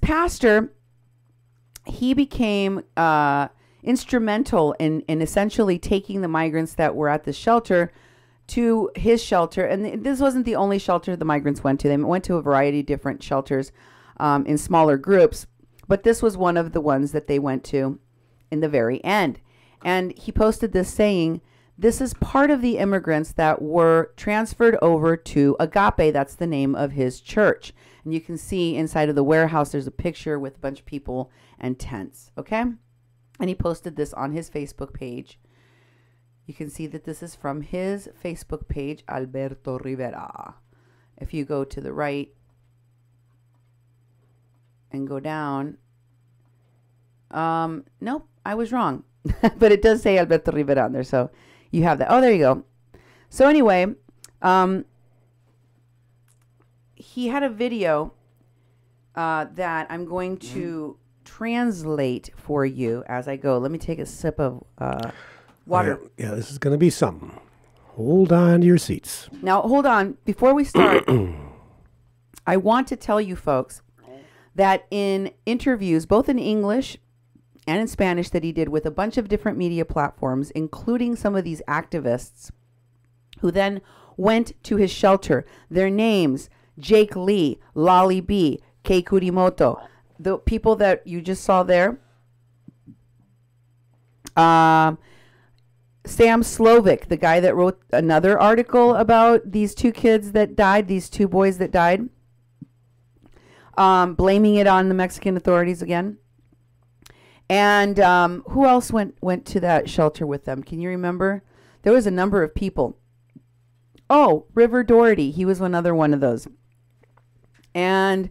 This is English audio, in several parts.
pastor, he became instrumental in essentially taking the migrants that were at the shelter to his shelter. And this wasn't the only shelter the migrants went to. They went to a variety of different shelters in smaller groups. But this was one of the ones that they went to in the very end. And he posted this saying, this is part of the immigrants that were transferred over to Ágape. That's the name of his church. And you can see inside of the warehouse, there's a picture with a bunch of people and tents. Okay? And he posted this on his Facebook page. You can see that this is from his Facebook page, Alberto Rivera. If you go to the right and go down, nope, I was wrong. But it does say Alberto Rivera on there, so you have that. Oh, there you go. So anyway, he had a video that I'm going to translate for you as I go. Let me take a sip of water. Yeah, this is going to be something. Hold on to your seats. Now, hold on. Before we start, I want to tell you folks that in interviews, both in English and in Spanish, that he did with a bunch of different media platforms, including some of these activists who then went to his shelter. Their names, Jake Lee, Lolly B, Kei Kurimoto, the people that you just saw there. Sam Slovic, the guy that wrote another article about these two kids that died, these two boys that died, blaming it on the Mexican authorities again. And who else went to that shelter with them? Can you remember? There was a number of people. Oh, River Doherty. He was another one of those. And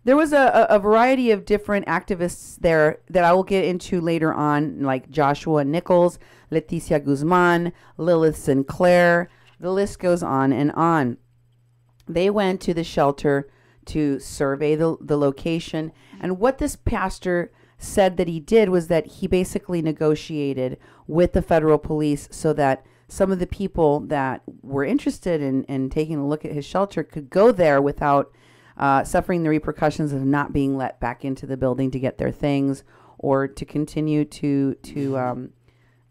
there was a variety of different activists there that I will get into later on, like Joshua Nichols, Leticia Guzman, Lilith Sinclair. The list goes on and on. They went to the shelter to survey the location. And what this pastor said that he did was that he basically negotiated with the federal police so that some of the people that were interested in taking a look at his shelter could go there without suffering the repercussions of not being let back into the building to get their things or to continue to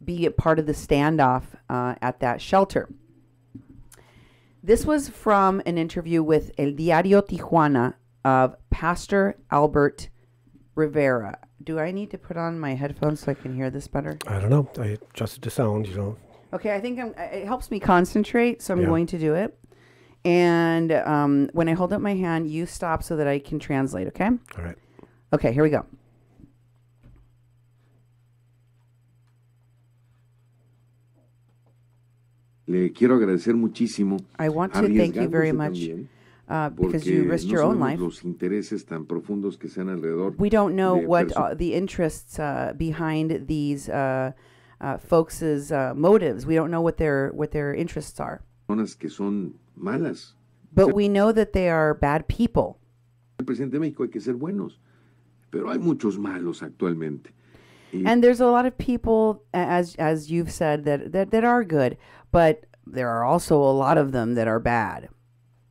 be a part of the standoff at that shelter. This was from an interview with El Diario Tijuana of Pastor Albert Rivera. Do I need to put on my headphones so I can hear this better? I don't know. I adjusted the sound, you know. Okay, I think it helps me concentrate, so I'm going to do it. And when I hold up my hand, you stop so that I can translate, okay? All right. Okay, here we go. Le quiero agradecer muchísimo. I want to thank you very much because you risked your own life. Los intereses tan profundos que sean alrededor. We don't know what the interests behind these folks' motives. We don't know what their interests are. Personas que son malas. But we know that they are bad people. El presidente de México hay que ser buenos, pero hay muchos malos actualmente. And there's a lot of people, as you've said, that are good, but there are also a lot of them that are bad.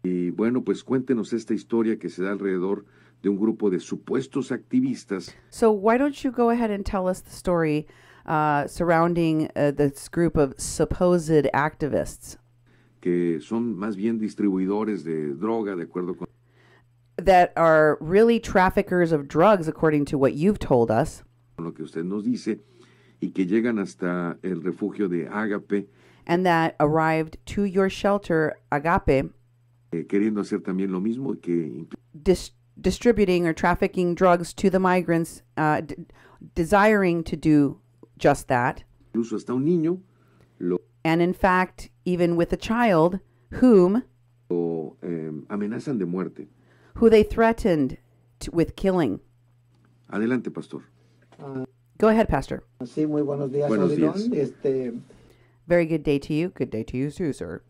Y bueno, pues cuéntenos esta historia que se da alrededor de un grupo de supuestos activistas. So why don't you go ahead and tell us the story surrounding this group of supposed activists? Que son más bien distribuidores de droga, de acuerdo con... That are really traffickers of drugs, according to what you've told us. Lo que usted nos dice, y que llegan hasta el refugio de Ágape. And that arrived to your shelter, Ágape. Queriendo hacer también lo mismo. Que distributing or trafficking drugs to the migrants, desiring to do just that. Incluso hasta un niño. And in fact, even with a child, whom amenazan de muerte. Who they threatened with killing. Adelante, pastor. Go ahead, Pastor. Sí, muy buenos días. Buenos días. Very good day to you. Good day to you too, sir.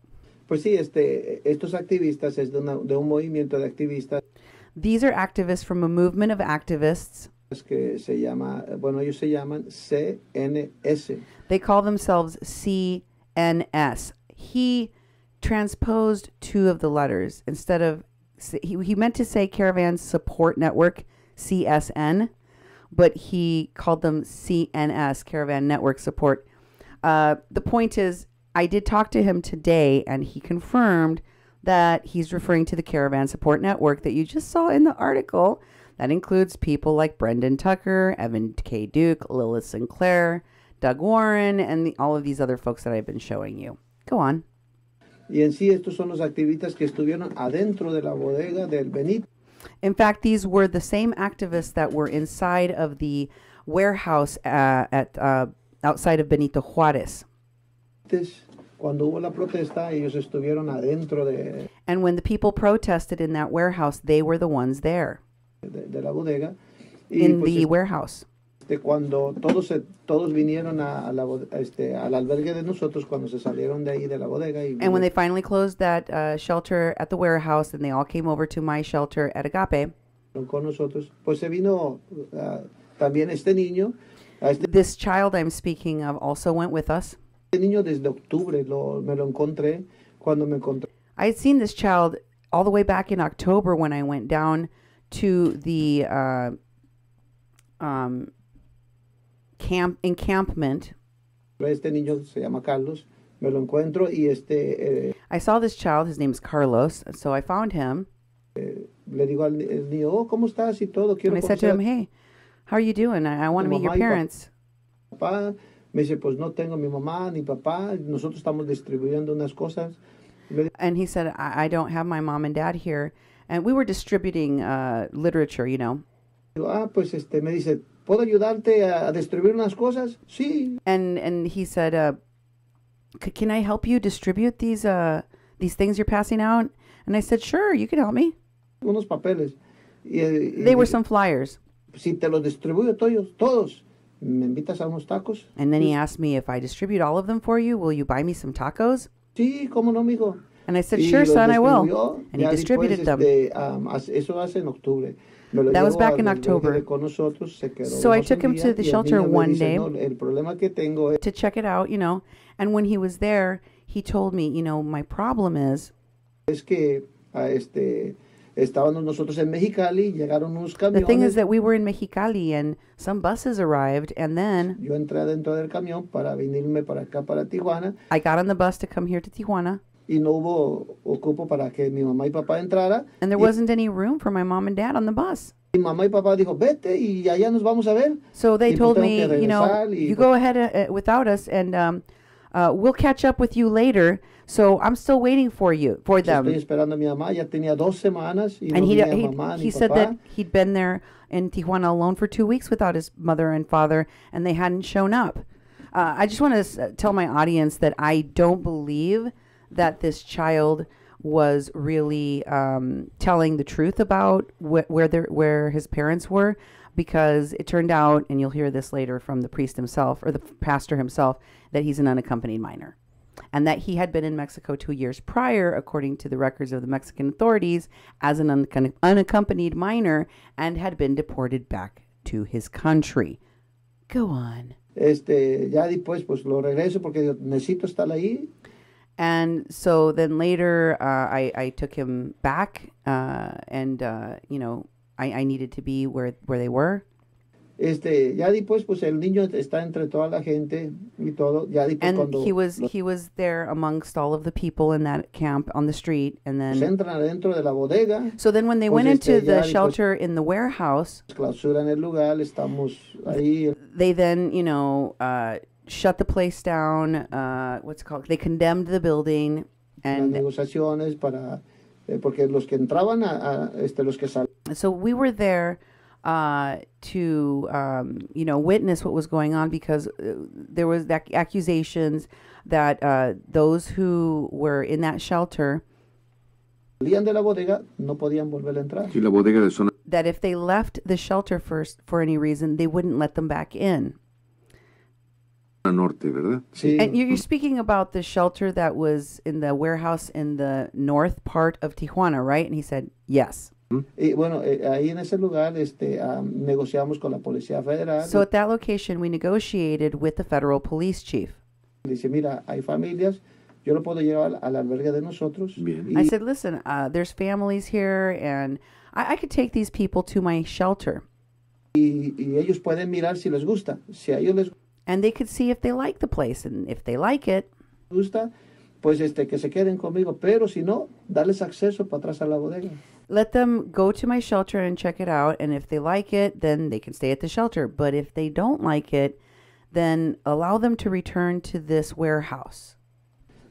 Pues sí, estos activistas es de un movimiento de activistas. These are activists from a movement of activists. Que se llama, bueno, ellos se llaman CNS. They call themselves CNS. He transposed two of the letters instead of he meant to say Caravan Support Network, CSN, but he called them CNS, Caravan Network Support. The point is, I did talk to him today, and he confirmed that he's referring to the Caravan Support Network that you just saw in the article. That includes people like Brendan Tucker, Evan K. Duke, Lilith Sinclair, Doug Warren, and all of these other folks that I've been showing you. Go on. Y en sí estos son los activistas que estuvieron adentro de la bodega del Benito. In fact, these were the same activists that were inside of the warehouse outside of Benito Juárez. Cuando hubo la protesta, ellos estuvieron adentro de... And when the people protested in that warehouse, they were the ones there. De la bodega. In the warehouse. Cuando todos vinieron al albergue de nosotros, cuando se salieron de ahí de la bodega. And when they finally closed that shelter at the warehouse, and they all came over to my shelter at Ágape. Con nosotros, pues se vino también este niño. This child I'm speaking of also went with us. Este niño desde octubre me lo encontré cuando me encontré. I had seen this child all the way back in October when I went down to the encampment. Este niño se llama Carlos. Me lo encuentro y I saw this child. His name is Carlos. So I found him. Le digo al niño, oh, ¿cómo estás? Y todo. And I said to him, hey, how are you doing? I want to meet your parents. Papá. Me dice, pues no tengo mi mamá ni papá. Nosotros estamos distribuyendo unas cosas. And he said, I don't have my mom and dad here. And we were distributing literature, you know. Pues me dice, ¿puedo ayudarte a distribuir unas cosas? Sí. And he said, can I help you distribute these things you're passing out? And I said, sure, you can help me. Unos papeles. They were some flyers. Si te los distribuyo todos, ¿me invitas a unos tacos? And then he asked me, if I distribute all of them for you, will you buy me some tacos? Sí, cómo no, mijo. And I said, sure, son, I will. And he distributed them. Eso hace en octubre. That was back in October. So I took him to the shelter one day to check it out, you know. And when he was there, he told me, you know, my problem is... Estábamos nosotros en Mexicali, llegaron unos camiones. The thing is that we were in Mexicali and some buses arrived, and then yo entré dentro del camión para venirme para acá, para Tijuana. I got on the bus to come here to Tijuana. Y no hubo ocupo para que mi mamá y papá entrara. And there wasn't any room for my mom and dad on the bus. Mi mamá y papá dijo, vete y allá nos vamos a ver. So they told me, you know, you go ahead without us and we'll catch up with you later. So I'm still waiting for them. Estoy esperando a mi mamá, ya tenía 2 semanas y and no mamá, he said that he'd been there in Tijuana alone for 2 weeks without his mother and father, and they hadn't shown up. I just want to tell my audience that I don't believe that this child was really telling the truth about where his parents were, because it turned out, and you'll hear this later from the priest himself or the pastor himself, that he's an unaccompanied minor. And that he had been in Mexico 2 years prior, according to the records of the Mexican authorities, as an unaccompanied minor and had been deported back to his country. Go on. Ya después, pues lo regreso porque necesito estar ahí. And so then later, I took him back, and you know, I needed to be where they were. Ya después, pues el niño está entre toda la gente y todo. Ya después, and cuando he was there amongst all of the people in that camp on the street, and then entran adentro de la bodega. So then when they went into the shelter in the warehouse, clausuran el lugar, estamos ahí. They then, you know, shut the place down. What's it called? They condemned the building and negociaciones para porque los que entraban los que salían. So we were there to you know, witness what was going on, because there was that accusations that those who were in that shelter salían de la bodega, no podían volver a entrar. Sí, la bodega de zona. That if they left the shelter first for any reason, they wouldn't let them back in. Norte, ¿verdad? Sí. And you're speaking about the shelter that was in the warehouse in the north part of Tijuana, right? And he said, yes. Y bueno, ahí en ese lugar negociamos con la Policía Federal. So at that location, we negotiated with the federal police chief. Dice, mira, hay familias, yo lo puedo llevar al albergue de nosotros. Bien. I said, listen, there's families here, and I could take these people to my shelter. y ellos pueden mirar si les gusta. Si a ellos les And they could see if they like the place. And if they like it, gusta, pues que se queden conmigo. Pero si no, darles acceso para atrás a la bodega. let them go to my shelter and check it out. And if they like it, then they can stay at the shelter. But if they don't like it, then allow them to return to this warehouse.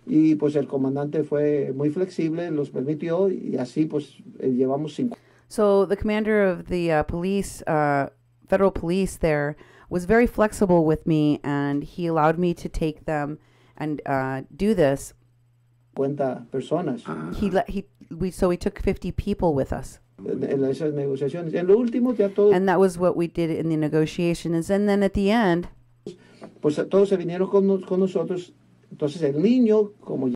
Y pues el comandante fue muy flexible, los permitió y así pues llevamos 5. So the commander of the police, federal police there, was very flexible with me, and he allowed me to take them and do this. 50 personas So we took 50 people with us. en esas negociaciones. En lo último ya todos, And that was what we did in the negotiations. And then at the end, pues todos se vinieron con nosotros. Entonces el niño, como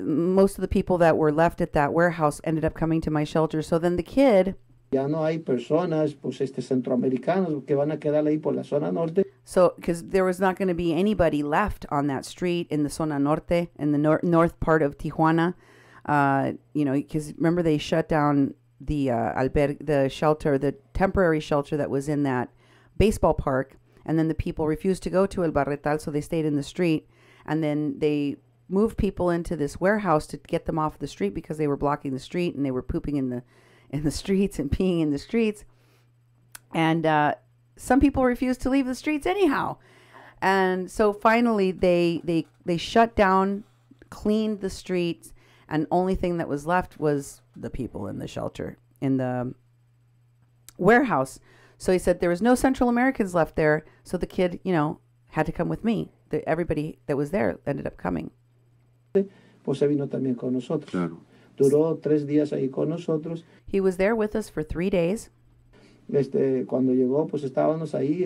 most of the people that were left at that warehouse ended up coming to my shelter. So then the kid, ya no hay personas, pues centroamericanos que van a quedar ahí por la zona norte. so because there was not going to be anybody left on that street in the Zona Norte, in the north part of Tijuana, because remember they shut down the the shelter, the temporary shelter that was in that baseball park, and then the people refused to go to El Barretal, so they stayed in the street, and then they moved people into this warehouse to get them off the street because they were blocking the street and they were pooping in the streets and peeing in the streets, and some people refused to leave the streets anyhow. And so finally they shut down, cleaned the streets, and only thing that was left was the people in the shelter, in the warehouse. So he said there was no Central Americans left there, so the kid, had to come with me. Everybody that was there ended up coming. Pues se vino también con nosotros. Claro. Duró 3 días ahí con nosotros. He was there with us for 3 days. Cuando llegó, pues estábamos ahí,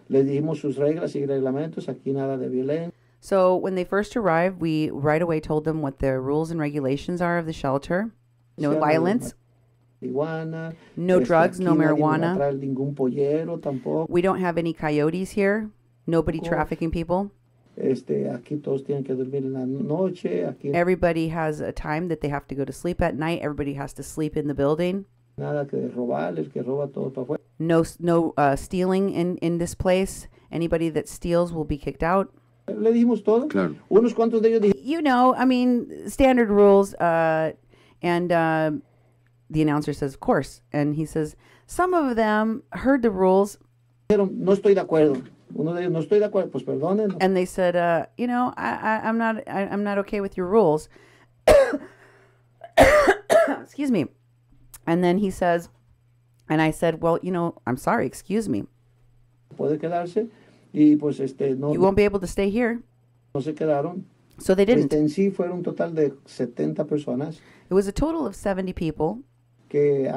les dijimos sus reglas y reglamentos, aquí nada de violencia. So when they first arrived, we right away told them what the rules and regulations are of the shelter. No violence. Marihuana, no drugs, no aquí nadie marijuana. va a traer ningún pollero tampoco. We don't have any coyotes here. Nobody trafficking people. Aquí todos tienen que dormir en la noche. Aquí Everybody has a time that they have to go to sleep at night. Everybody has to sleep in the building. nada que robar, el que roba todo para afuera. No stealing in this place. Anybody that steals will be kicked out. Le dijimos todo. Claro. Unos cuantos de ellos dijeron, Standard rules. And the announcer says, of course. And he says, some of them heard the rules. no estoy de acuerdo. Uno de ellos, no estoy de acuerdo, pues perdonen. And they said, I'm not okay with your rules. Excuse me. And then he says, and I said, well, I'm sorry, excuse me. Puede quedarse. Y pues no, You won't be able to stay here. no se quedaron. So they didn't. En sí fueron un total de 70 personas, It was a total of 70 people, que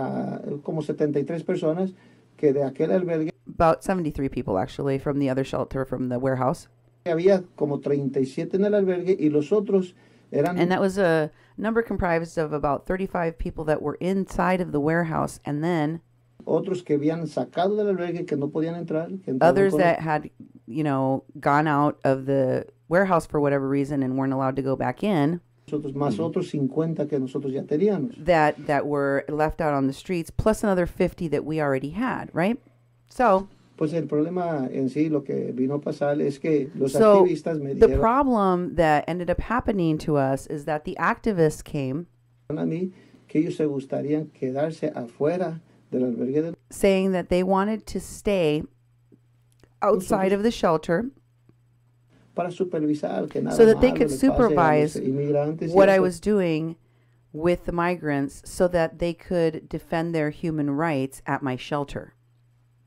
como 73 personas, que de aquel albergue about 73 people actually, from the other shelter, from the warehouse. había como 37 en el albergue y los otros eran And that was a number comprised of about 35 people that were inside of the warehouse, and then otros que habían sacado del albergue que no podían entrar, que entraron others con- that had, gone out of the warehouse for whatever reason and weren't allowed to go back in, nosotros, más otros 50 que nosotros ya teníamos. that were left out on the streets, plus another 50 that we already had, right? So Pues el problema en sí, lo que vino a pasar es que los So activistas me the dijeron problem that ended up happening to us is that the activists came a mí que ellos se gustarían quedarse afuera del albergue de saying that they wanted to stay outside of the shelter para supervisar que nada so that they malo could le pase a los supervise inmigrantes y what I eso. was doing with the migrants so that they could defend their human rights at my shelter.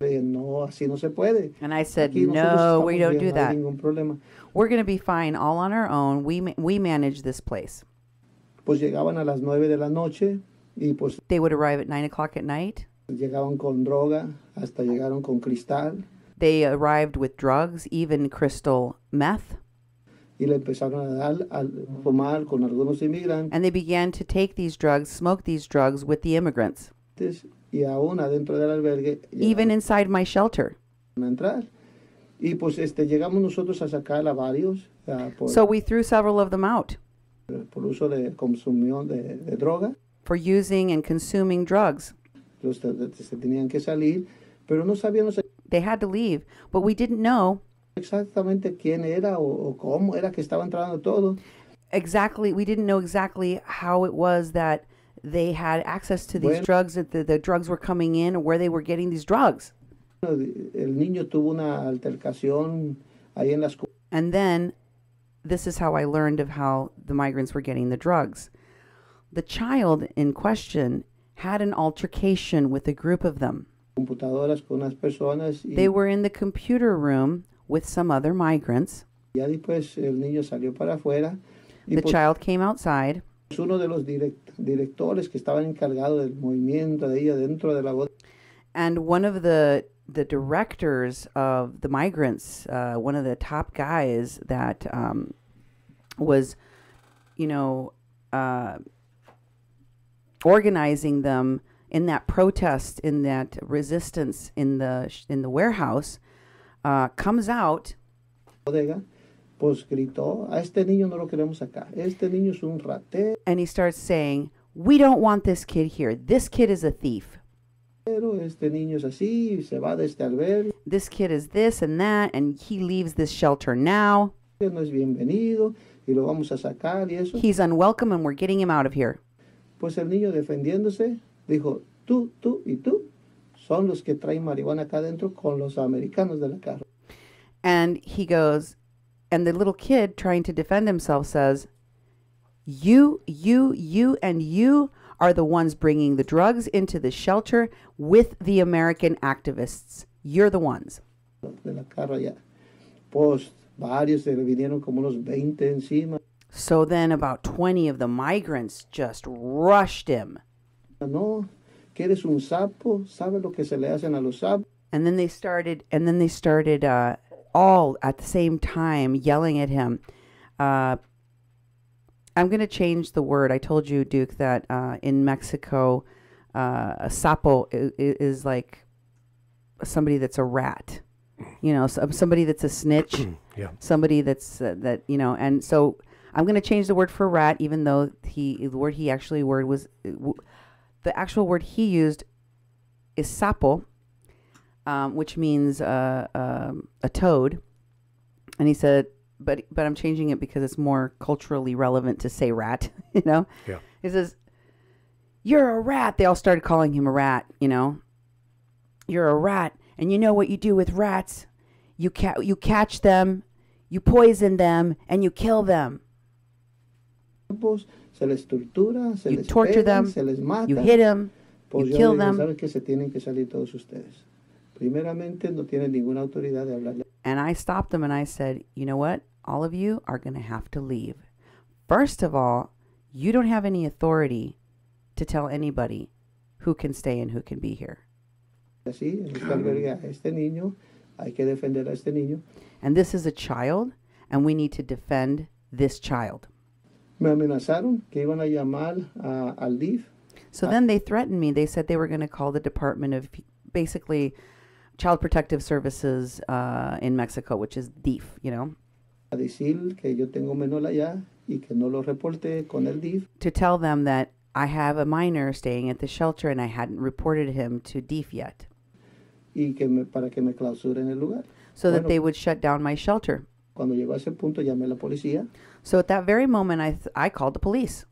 No, así no se puede. And I said, Aquí nosotros no, estamos we don't bien, do no hay that. ningún problema. We're going to be fine all on our own. We manage this place. Pues llegaban a las 9 de la noche y pues They would arrive at 9 o'clock at night. llegaban con droga, hasta llegaron con cristal They arrived with drugs, even crystal meth. y le empezaron a dar a fumar con algunos inmigrantes And they began to take these drugs, smoke these drugs with the immigrants, y aún adentro del albergue even inside my shelter. llegaron a entrar. Y pues llegamos nosotros a sacar a varios So we threw several of them out por uso de consumión de droga. for using and consuming drugs. Se tenían que salir, Pero no sabíamos They had to leave, but we didn't know exactamente quién era o cómo era que estaba entrando todo. exactly. We didn't know exactly how it was that they had access to these Bueno. drugs, that the drugs were coming in, or where they were getting these drugs. El niño tuvo una altercación ahí en la escuela. And then this is how I learned of how the migrants were getting the drugs. The child in question had an altercation with a group of them. Computadoras con unas personas y They were in the computer room with some other migrants. ya después el niño salió para afuera y The pues child came outside, uno de los directores que estaban encargados del movimiento de ahí adentro de la bodega and one of the directors of the migrants, one of the top guys that was, organizing them in that protest, in that resistance in the warehouse, comes out pues gritó, a este niño no lo queremos acá, este niño es un ratero, and he starts saying, "We don't want this kid here. This kid is a thief. este niño es así, y se va de este albergue, This kid is this and that, and he leaves this shelter now. no es bienvenido y lo vamos a sacar y eso." He's unwelcome, and we're getting him out of here." Pues el niño defendiéndose dijo, tú y tú son los que traen marihuana acá adentro con los americanos de la carro. And he goes, and the little kid trying to defend himself says, you, and you are the ones bringing the drugs into the shelter with the American activists. You're the ones. De la carro allá. Pues varios se le vinieron como unos 20 encima. So then about 20 of the migrants just rushed him. No, que eres un sapo, ¿sabes lo que se le hacen a los sapos? And then they started all at the same time yelling at him. I'm going to change the word. I told you, Duke, that in Mexico, a sapo is like somebody that's a rat. Somebody that's a snitch. Yeah. Somebody that's and so I'm going to change the word for rat, even though the actual word he used is sapo, which means a toad. And he said, but I'm changing it because it's more culturally relevant to say rat, Yeah. He says, "You're a rat." They all started calling him a rat, "You're a rat, and you know what you do with rats? You catch them, you poison them, and you kill them. Se les tortura, se You les torture pega, them, se les mata. you hit them, Pues you yo kill le digo, them." ¿saben que se tienen que salir todos ustedes? Primeramente, no tienen ninguna autoridad de hablarle. And I stopped them and I said, "You know what? All of you are going to have to leave. First of all, you don't have any authority to tell anybody who can stay and who can be here. Así, en este albergue a este niño, hay que defender a este niño. And this is a child, and we need to defend this child." Me amenazaron que iban a llamar al DIF. So then they threatened me. They said they were going to call the Department of, basically, Child Protective Services in Mexico, which is DIF, A decir que yo tengo menor allá y que no lo reporté con el DIF. to tell them that I have a minor staying at the shelter and I hadn't reported him to DIF yet, Y que para que me clausuren el lugar. so that Bueno. they would shut down my shelter. Cuando llegó a ese punto, llamé a la policía. So at that very moment, I called the police.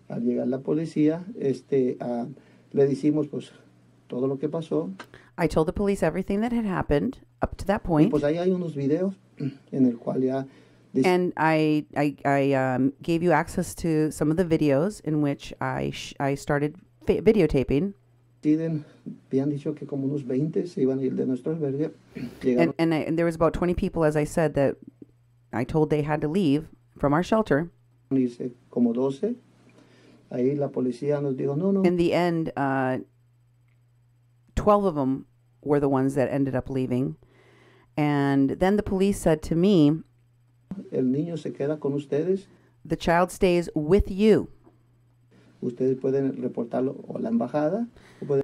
Al llegar la policía, le decimos pues todo lo que pasó. I told the police everything that had happened up to that Y point, pues ahí hay unos videos en el cual ya and I gave you access to some of the videos in which I started videotaping, deciden, habían dicho que como unos 20 se iban a ir de nuestro albergue. Llegaron and there was about 20 people, as I said, that I told they had to leave from our shelter. a irse como 12. Ahí la policía nos dijo, no. In the end, 12 of them were the ones that ended up leaving. And then the police said to me, El niño se queda con ustedes. "The child stays with you. Ustedes pueden reportarlo o a la embajada o pueden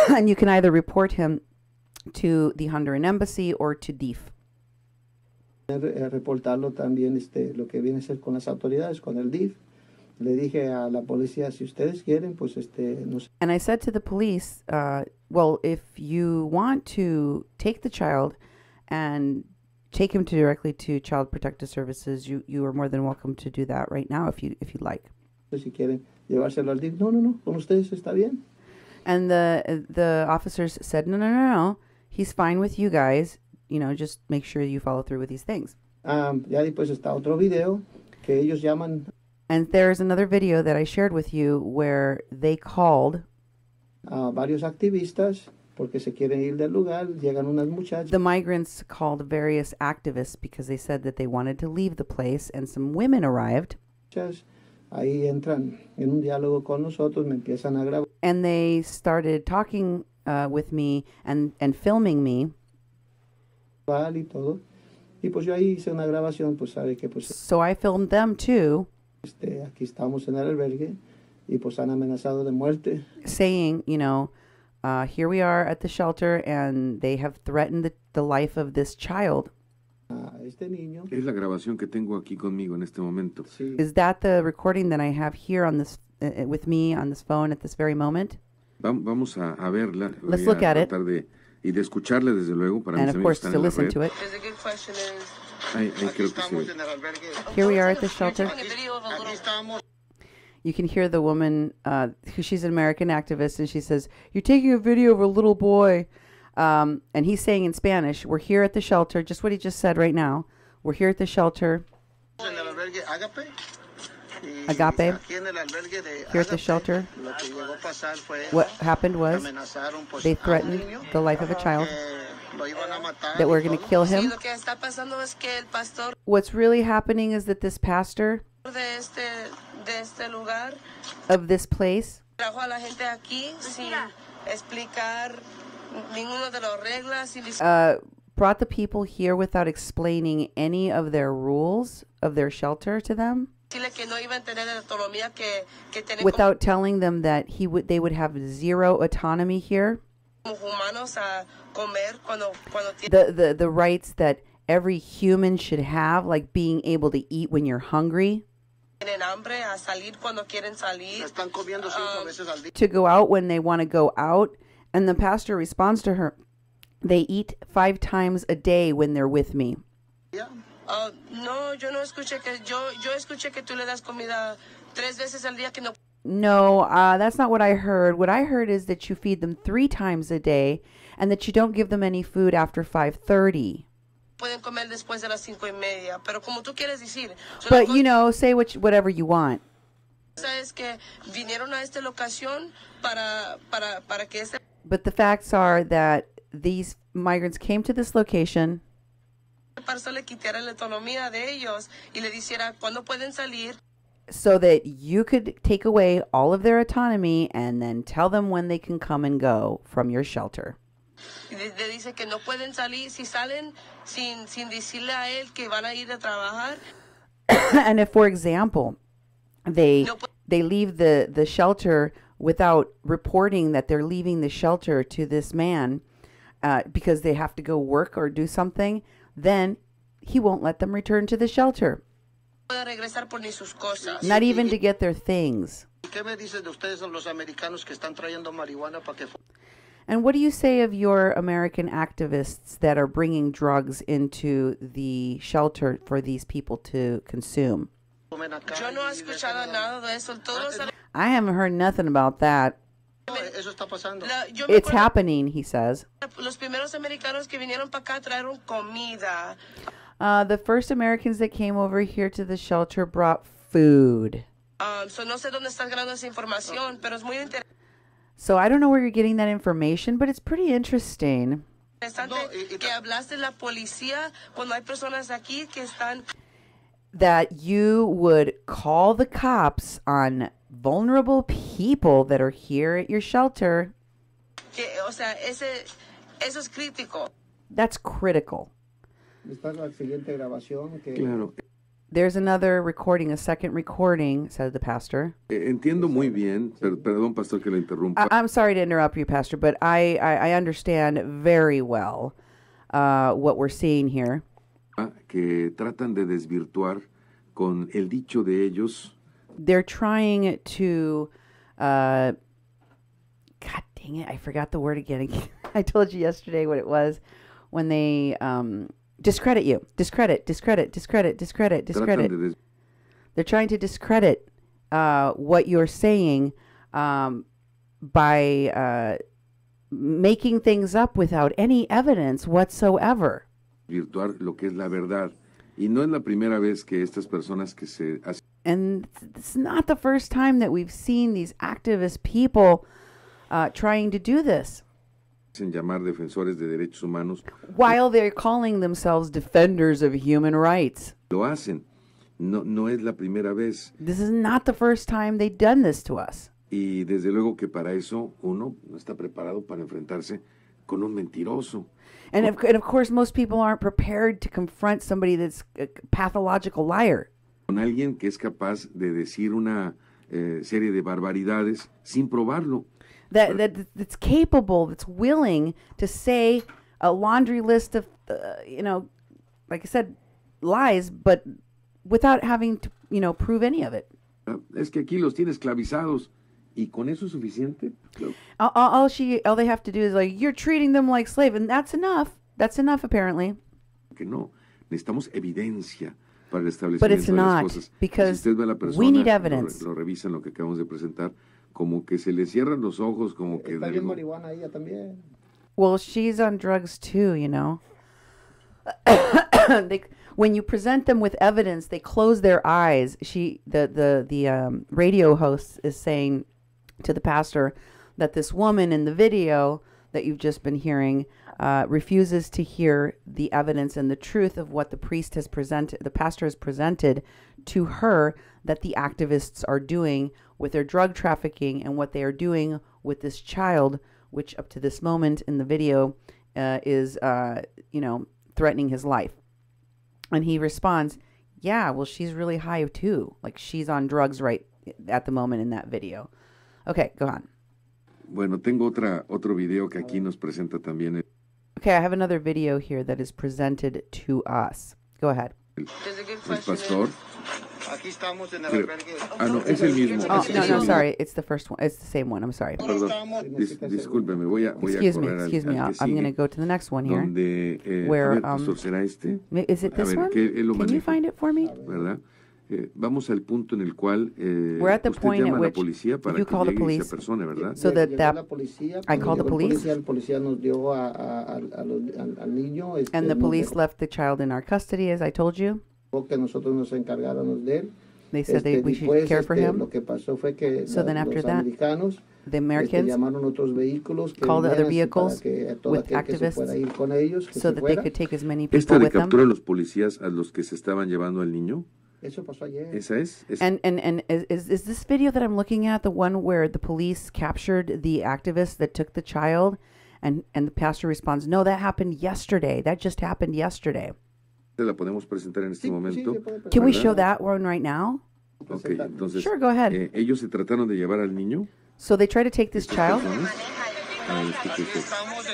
And you can either report him to the Honduran embassy or to DIF. reportarlo también lo que viene a ser con las autoridades, con el DIF. Le dije a la policía, si ustedes quieren, pues no sé. And I said to the police, well, if you want to take the child and take him directly to Child Protective Services, you are more than welcome to do that right now if you'd like. Si quieren llevárselo al DIF. No, con ustedes está bien. And the officers said, no, he's fine with you guys. You know, just make sure you follow through with these things. Ya después está otro video que ellos llaman. And there's another video that I shared with you where they called varios activistas porque se quieren ir del lugar. Llegan unas muchachas. The migrants called various activists because they said that they wanted to leave the place, and some women arrived. Ahí entran en un diálogo con nosotros, me empiezan a grabar. And they started talking with me and filming me. Y todo. Y pues yo ahí hice una grabación, pues sabe que pues. So I filmed them too. Aquí estamos en el albergue y pues han amenazado de muerte. Saying, you know, here we are at the shelter and they have threatened the life of this child. Este niño. Es la grabación que tengo aquí conmigo en este momento. Sí. Is that the recording that I have here on this with me on this phone at this very moment? Vamos a verla. Let's look at it. Y de escucharla desde luego para And mis of amigos course que están to en la listen red. to it. Ahí creo que sí. Here we are at the shelter. You can hear the woman, she's an American activist, and she says, "You're taking a video of a little boy." And he's saying in Spanish, "We're here at the shelter," just what he just said right now. We're here at the shelter. Ágape. Here at the shelter. What happened was they threatened the life of a child, that we're going to kill him. What's really happening is that this pastor of this place brought the people here without explaining any of their rules of their shelter to them, without telling them that they would have zero autonomy here. The rights that every human should have, like being able to eat when you're hungry, to go out when they want to go out. And the pastor responds to her, "They eat 5 times a day when they're with me." No, that's not what I heard. What I heard is that you feed them 3 times a day and that you don't give them any food after 5:30. But, you know, say whatever you want. But the facts are that these migrants came to this location so that you could take away all of their autonomy and then tell them when they can come and go from your shelter. And if, for example, they leave the shelter without reporting that they're leaving the shelter to this man because they have to go work or do something, then he won't let them return to the shelter. Not even to get their things. And what do you say of your American activists that are bringing drugs into the shelter for these people to consume? I haven't heard nothing about that. It's happening, he says. The first Americans that came over here to the shelter brought food. So I don't know where you're getting that information, but it's pretty interesting. That you would call the cops on vulnerable people that are here at your shelter. That's critical. Claro. There's another recording, a second recording, said the pastor. Entiendo muy bien, perdón, pastor, que le interrumpa. I'm sorry to interrupt you, pastor, but I understand very well what we're seeing here. Que tratan de desvirtuar con el dicho de ellos they're trying to, God dang it, I forgot the word again. I told you yesterday what it was when they discredit you. Discredit. Tratan de They're trying to discredit what you're saying by making things up without any evidence whatsoever. desvirtuar lo que es la verdad. Y no es la primera vez que estas personas que se hacen And it's not the first time that we've seen these activist people trying to do this llamar defensores de derechos humanos, while they're calling themselves defenders of human rights. lo hacen. No es la primera vez. This is not the first time they've done this to us. Y desde luego que para eso uno no está preparado para enfrentarse con un mentiroso. And of course, most people aren't prepared to confront somebody that's a pathological liar. Con alguien que es capaz de decir una serie de barbaridades sin probarlo. That's capable, that's willing to say a laundry list of, like I said, lies, but without having to, prove any of it. Es que aquí los tiene esclavizados. ¿Y con eso es suficiente? All they have to do is like, you're treating them like slave, and that's enough. That's enough, apparently. Que no. Necesitamos evidencia para el But it's establecimiento de las not, cosas. because Si usted ve a la persona, we need evidence. lo revisan lo que acabamos de presentar, como que se le cierran los ojos, como que... Está bien marihuana ella también. Well, she's on drugs too, When you present them with evidence, they close their eyes. The radio host is saying to the pastor that this woman in the video that you've just been hearing refuses to hear the evidence and the truth of what the pastor has presented to her, that the activists are doing with their drug trafficking and what they are doing with this child, which up to this moment in the video is threatening his life. And he responds, yeah, well, she's really high too. Like, she's on drugs right at the moment in that video. Okay, go on. Bueno, tengo otro video que aquí nos presenta también Okay, I have another video here that is presented to us. Go ahead. el pastor. Aquí estamos en el Pero- albergue. no, es el mismo. Oh, es el no, mismo. sorry. It's the first one. It's the same one. I'm sorry. Perdón, discúlpeme, voy a Excuse me. correr Excuse al me. que I'm going to sigue, go to the next one here. donde, where, a ver, pastor, ¿será este? Is it A this ver, one? que él lo Can you maneje, find it for me? ¿verdad? Vamos al punto en el cual We're at the usted point llama at a la which policía para you que call the llegue police. esa persona, ¿verdad? So that Llegó la policía, I cuando called the llegó police. El policía nos dio al niño. And the nos police dejó left the child in our custody, as I told you. que nosotros nos encargáramos de él. They said we should Después, care for him. Lo que pasó fue que So then after los that, americanos The Americans llamaron otros vehículos que called other vinieran vehicles para que todo with aquel que se activists fuera a ir con ellos, que so se that they fuera. could take as many people ¿Esta de with them. captura a los policías a los que se estaban llevando al niño? Eso pasó ayer. ¿Esa es? And is this video that I'm looking at the one where the police captured the activist that took the child, and the pastor responds, no, that happened yesterday. That just happened yesterday. ¿La podemos presentar en este Sí, momento? se puede Can we ¿Verdad? show that one right now? Ok, entonces, Sure, go ahead. ellos se trataron de llevar al niño. So they try to take this child. personas. A ver, escuche Aquí usted. estamos,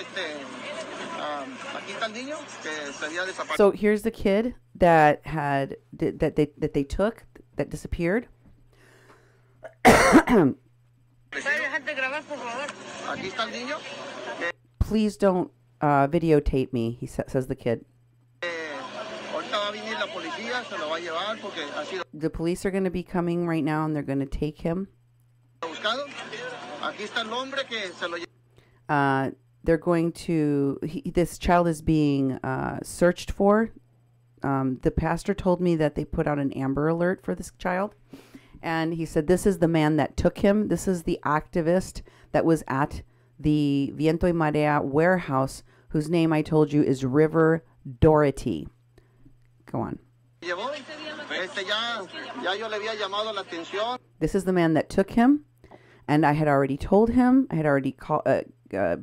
aquí está el niño que se había desaparecido. So here's the kid that they took, that disappeared. Aquí está el niño. Please don't videotape me, says the kid. Ahorita va a venir la policía, se lo va a llevar porque ha sido The police are going to be coming right now, and they're going to take him. buscado. Aquí está el hombre que se lo lleva. They're going to, this child is being searched for. The pastor told me that they put out an Amber Alert for this child. And he said, this is the man that took him. This is the activist that was at the Viento y Marea warehouse, whose name I told you is River Doherty. Go on. Llevó. Ya yo le había llamado la atención. This is the man that took him. And I had already told him, I had already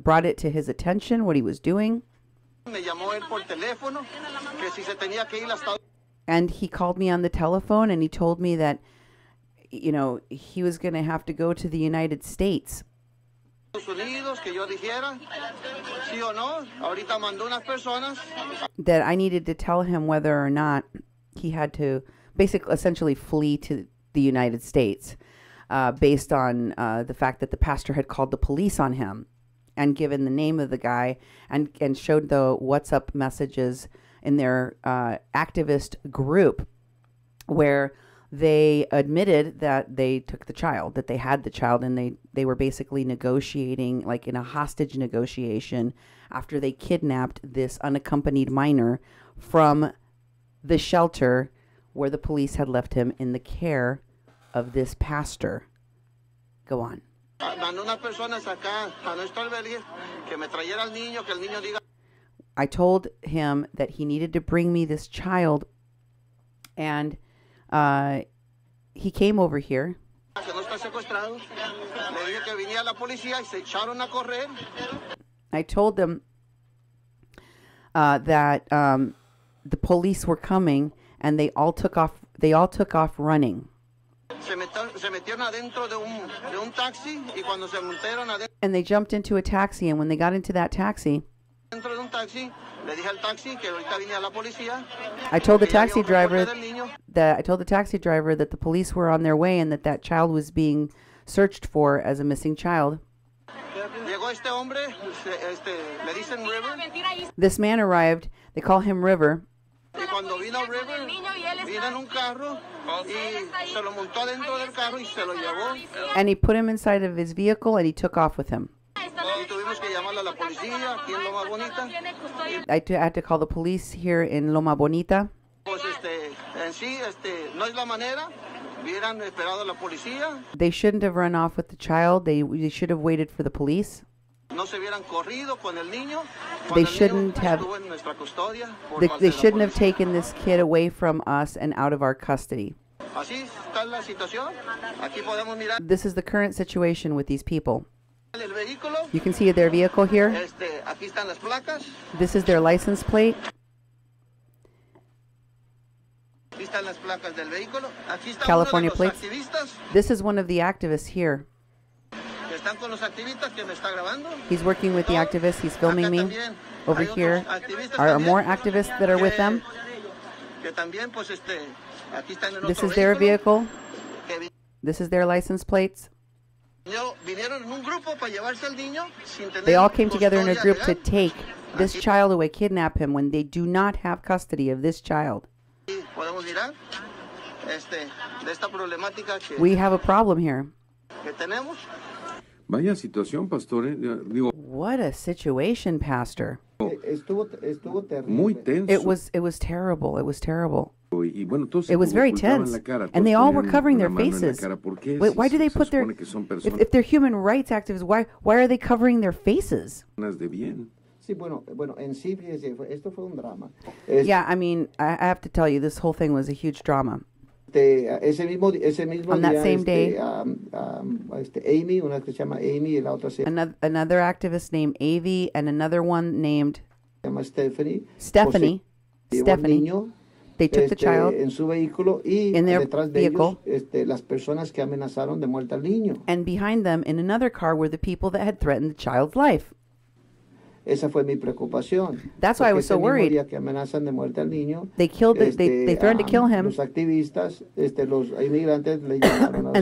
brought it to his attention, what he was doing. Me llamó él por teléfono que si se tenía que ir hasta And he called me on the telephone, and he told me that, he was going to have to go to the United States. Estados Unidos, que yo dijera sí o no. Ahorita mandó unas personas. That I needed to tell him whether or not he had to essentially flee to the United States, based on the fact that the pastor had called the police on him and given the name of the guy and showed the WhatsApp messages in their activist group where they admitted that they took the child, that they had the child, and they were basically negotiating, like in a hostage negotiation, after they kidnapped this unaccompanied minor from the shelter where the police had left him in the care of this pastor. Go on. I told him that he needed to bring me this child, and he came over here. I told them that the police were coming, and they all took off. They all took off running. And they jumped into a taxi, and when they got into that taxi, I told the taxi driver that the police were on their way and that child was being searched for as a missing child. This man arrived. They call him River. And he put him inside of his vehicle and he took off with him. I had to call the police here in Loma Bonita. They shouldn't have run off with the child. They should have waited for the police. They shouldn't have. They shouldn't have taken this kid away from us and out of our custody. This is the current situation with these people. You can see their vehicle here. This is their license plate. California plates. This is one of the activists here. He's working with the activists. He's filming me. Over here are more activists that are with them. This is their vehicle. This is their license plates. They all came together in a group to take this child away, kidnap him, when they do not have custody of this child. We have a problem here. Vaya situación, pastor. What a situation, Pastor. Muy tenso. It was terrible. It was terrible. Y bueno, it was very tense. And they all were covering their faces. Wait, why do they put their... If they're human rights activists, why are they covering their faces? Yeah, I mean, I have to tell you, this whole thing was a huge drama. On that same day, another activist named Avi and another one named Stephanie. They took the child in their vehicle, and behind them in another car were the people that had threatened the child's life. That's why I was so worried. They threatened to kill him. And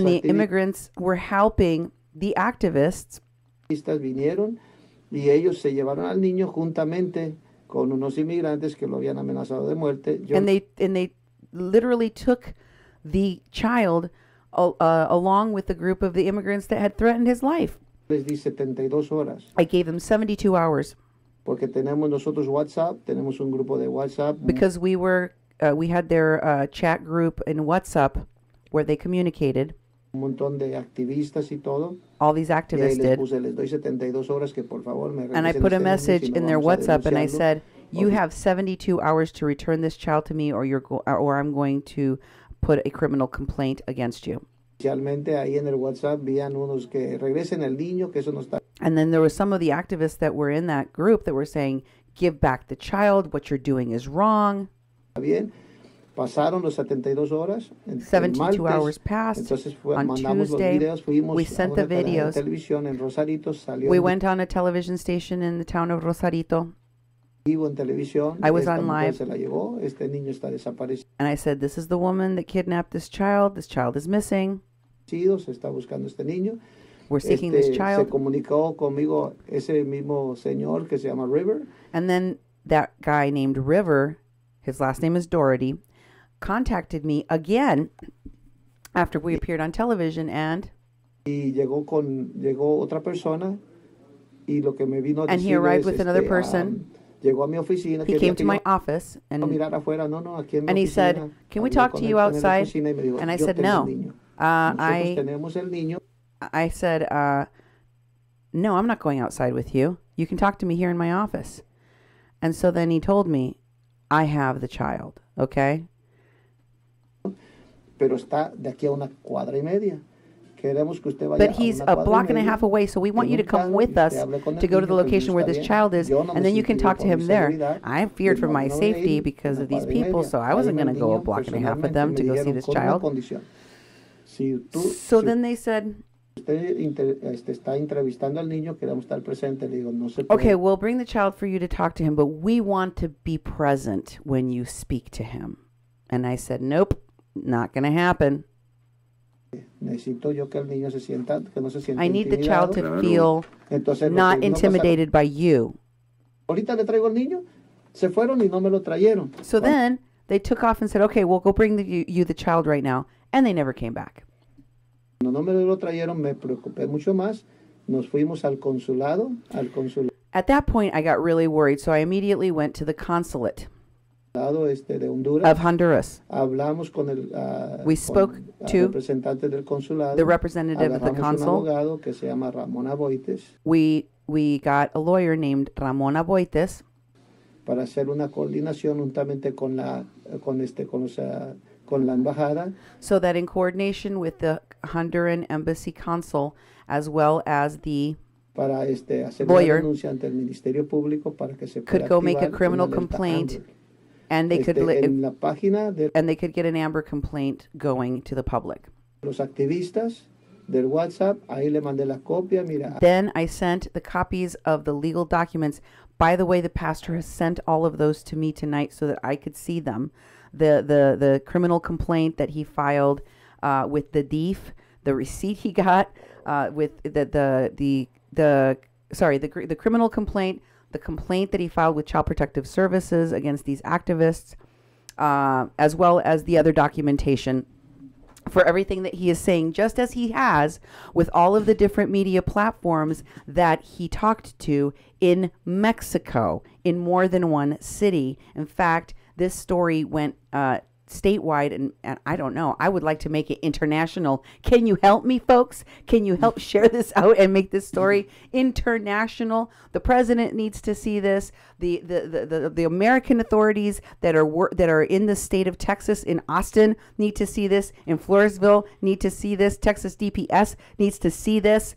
the immigrants were helping the activists. And they literally took the child along with the group of the immigrants that had threatened his life. I gave them 72 hours. Because we had their chat group in WhatsApp where they communicated. All these activists did. And I put a message in their WhatsApp and I said, you have 72 hours to return this child to me, or I'm going to put a criminal complaint against you. And then there were some of the activists that were in that group that were saying, give back the child, what you're doing is wrong. 72 hours passed. On Tuesday, we sent the videos. We went on a television station in the town of Rosarito. Vivo en televisión. I was Esta on mujer live. se la llevó. Este niño está desaparecido. And I said, this is the woman that kidnapped this child. This child is missing. Se está buscando este niño. We're seeking this Se child. comunicó conmigo ese mismo señor que se llama River. And then that guy named River, his last name is Doherty, contacted me again after we appeared on television, and llegó otra persona y lo que me vino a and he decir arrived es, with another person. Llegó a mi oficina. He came to my office and he said, "Can we talk to you outside?" And I said, "No." I said, "No, I'm not going outside with you. You can talk to me here in my office." And so then he told me, "I have the child, okay?" Pero está de aquí a una cuadra y media. Queremos que usted vaya But he's a block and a half away, so we want you to come with us to go to the location where this child is, and then you can talk to him there. I feared for my safety because of these people, so I wasn't going to go a block and a half with them to go see this child. So then they said, "Okay, we'll bring the child for you to talk to him, but we want to be present when you speak to him." And I said, "Nope, not going to happen. I need the child to feel not intimidated by you." So then they took off and said, "Okay, we'll go bring you the child right now." And they never came back. At that point, I got really worried, so I immediately went to the consulate of Honduras. We spoke to the representative of the consul. We got a lawyer named Ramon Aboites para hacer una coordinación juntamente con la embajada. So that in coordination with the Honduran embassy consul as well as the para hacer lawyer una denuncia ante el Ministerio Público para que se could go make a criminal complaint, and they could en la página de and they could get an Amber complaint going to the public. Los activistas del WhatsApp, ahí le mandé la copia, mira. Then I sent the copies of the legal documents. By the way, the pastor has sent all of those to me tonight so that I could see them. The criminal complaint that he filed with the DEEF, the receipt he got with the criminal complaint, the complaint that he filed with Child Protective Services against these activists, as well as the other documentation for everything that he is saying, just as he has with all of the different media platforms that he talked to in Mexico, in more than one city. In fact, this story went statewide, and I don't know, I would like to make it international. Can you help me, folks? Can you help share this out and make this story international? The president needs to see this. The American authorities that are in the state of Texas, in Austin, need to see this. In Floresville, need to see this. Texas DPS needs to see this.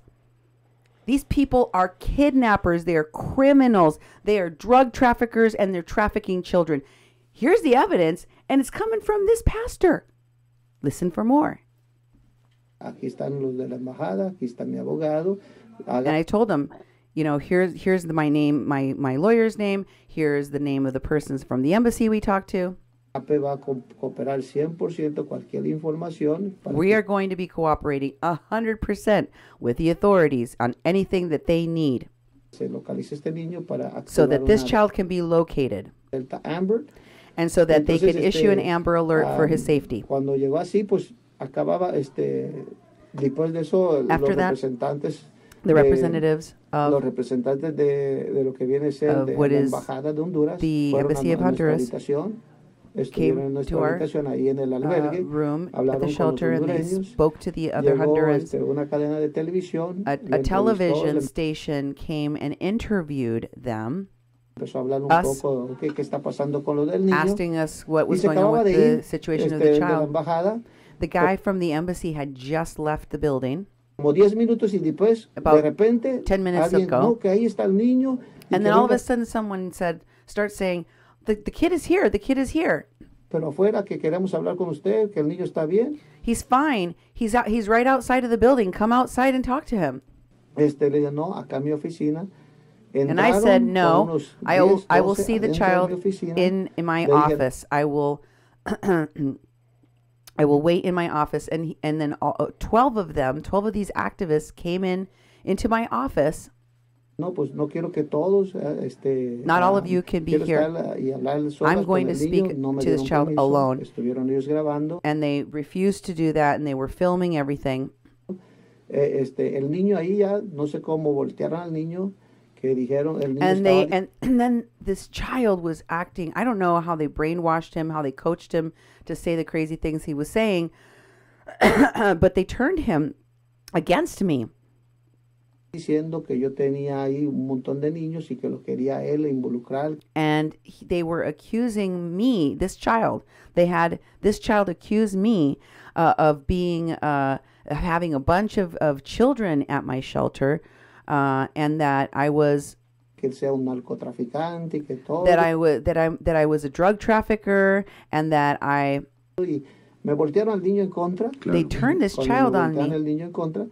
These people are kidnappers. They are criminals. They are drug traffickers, and they're trafficking children. Here's the evidence, and it's coming from this pastor. Listen for more. Aquí están los de la embajada, aquí está mi abogado. And I told him, you know, here's my name, my lawyer's name. Here's the name of the persons from the embassy we talked to. Ágape va a cooperar 100% cualquier información. We are going to be cooperating 100% with the authorities on anything that they need, Se localice este niño para so that this una child can be located, Delta Amber. and so that they Entonces, can issue an Amber Alert for his safety. Cuando llegó así, pues acababa después de eso After los that, representantes The representatives los of representantes de lo que viene a ser of de what la is embajada de Honduras the fueron Embassy of a nuestra Honduras habitación, estuvieron en nuestra to our habitación ahí en el albergue, room at hablaron the con los shelter, and they hondureños. spoke to the other Llegó Hondurans. una cadena de televisión, A le entrevistó, television le station came and interviewed them, empezó a hablar un us, poco qué está pasando con lo del niño, asking us what y was se going on acababa with de ir the situation of de the la child. embajada. The guy from the embassy had just left the building, Como 10 minutos y después, About de repente, 10 minutes alguien, ago. no, que ahí está el niño. Y and que then all of venga, a sudden someone start saying, the kid is here, the kid is here. pero afuera que queremos hablar con usted, que el niño está bien. He's fine. He's right outside of the building. Come outside and talk to him. Le dije, no, acá en mi oficina And I said, Entraron no, con unos I will, 10, I will 12 see the adentro de mi child oficina. in my Le dije, office. I will, I will wait in my office. And then 12 of them, 12 of these activists came into my office. no, pues no quiero que todos, Not all of you can be quiero here. estar y hablar solas I'm going con to el niño. speak No me to this dieron child permiso. alone. Estuvieron ellos grabando. And they refused to do that, and they were filming everything. El niño ahí ya, no sé cómo voltearon al niño, que dijeron, el niño And estaba... and then this child was acting. I don't know how they brainwashed him, how they coached him to say the crazy things he was saying, but they turned him against me. diciendo que yo tenía ahí un montón de niños y que los quería él involucrar. And they were accusing me, this child. They had this child accuse me of being, having a bunch of children at my shelter, and that I was, Que él sea un narcotraficante y que todo. that I was a drug trafficker, and that I. Y me voltearon al niño en contra. Claro. They turned this Cuando child me on voltean me. el niño en contra,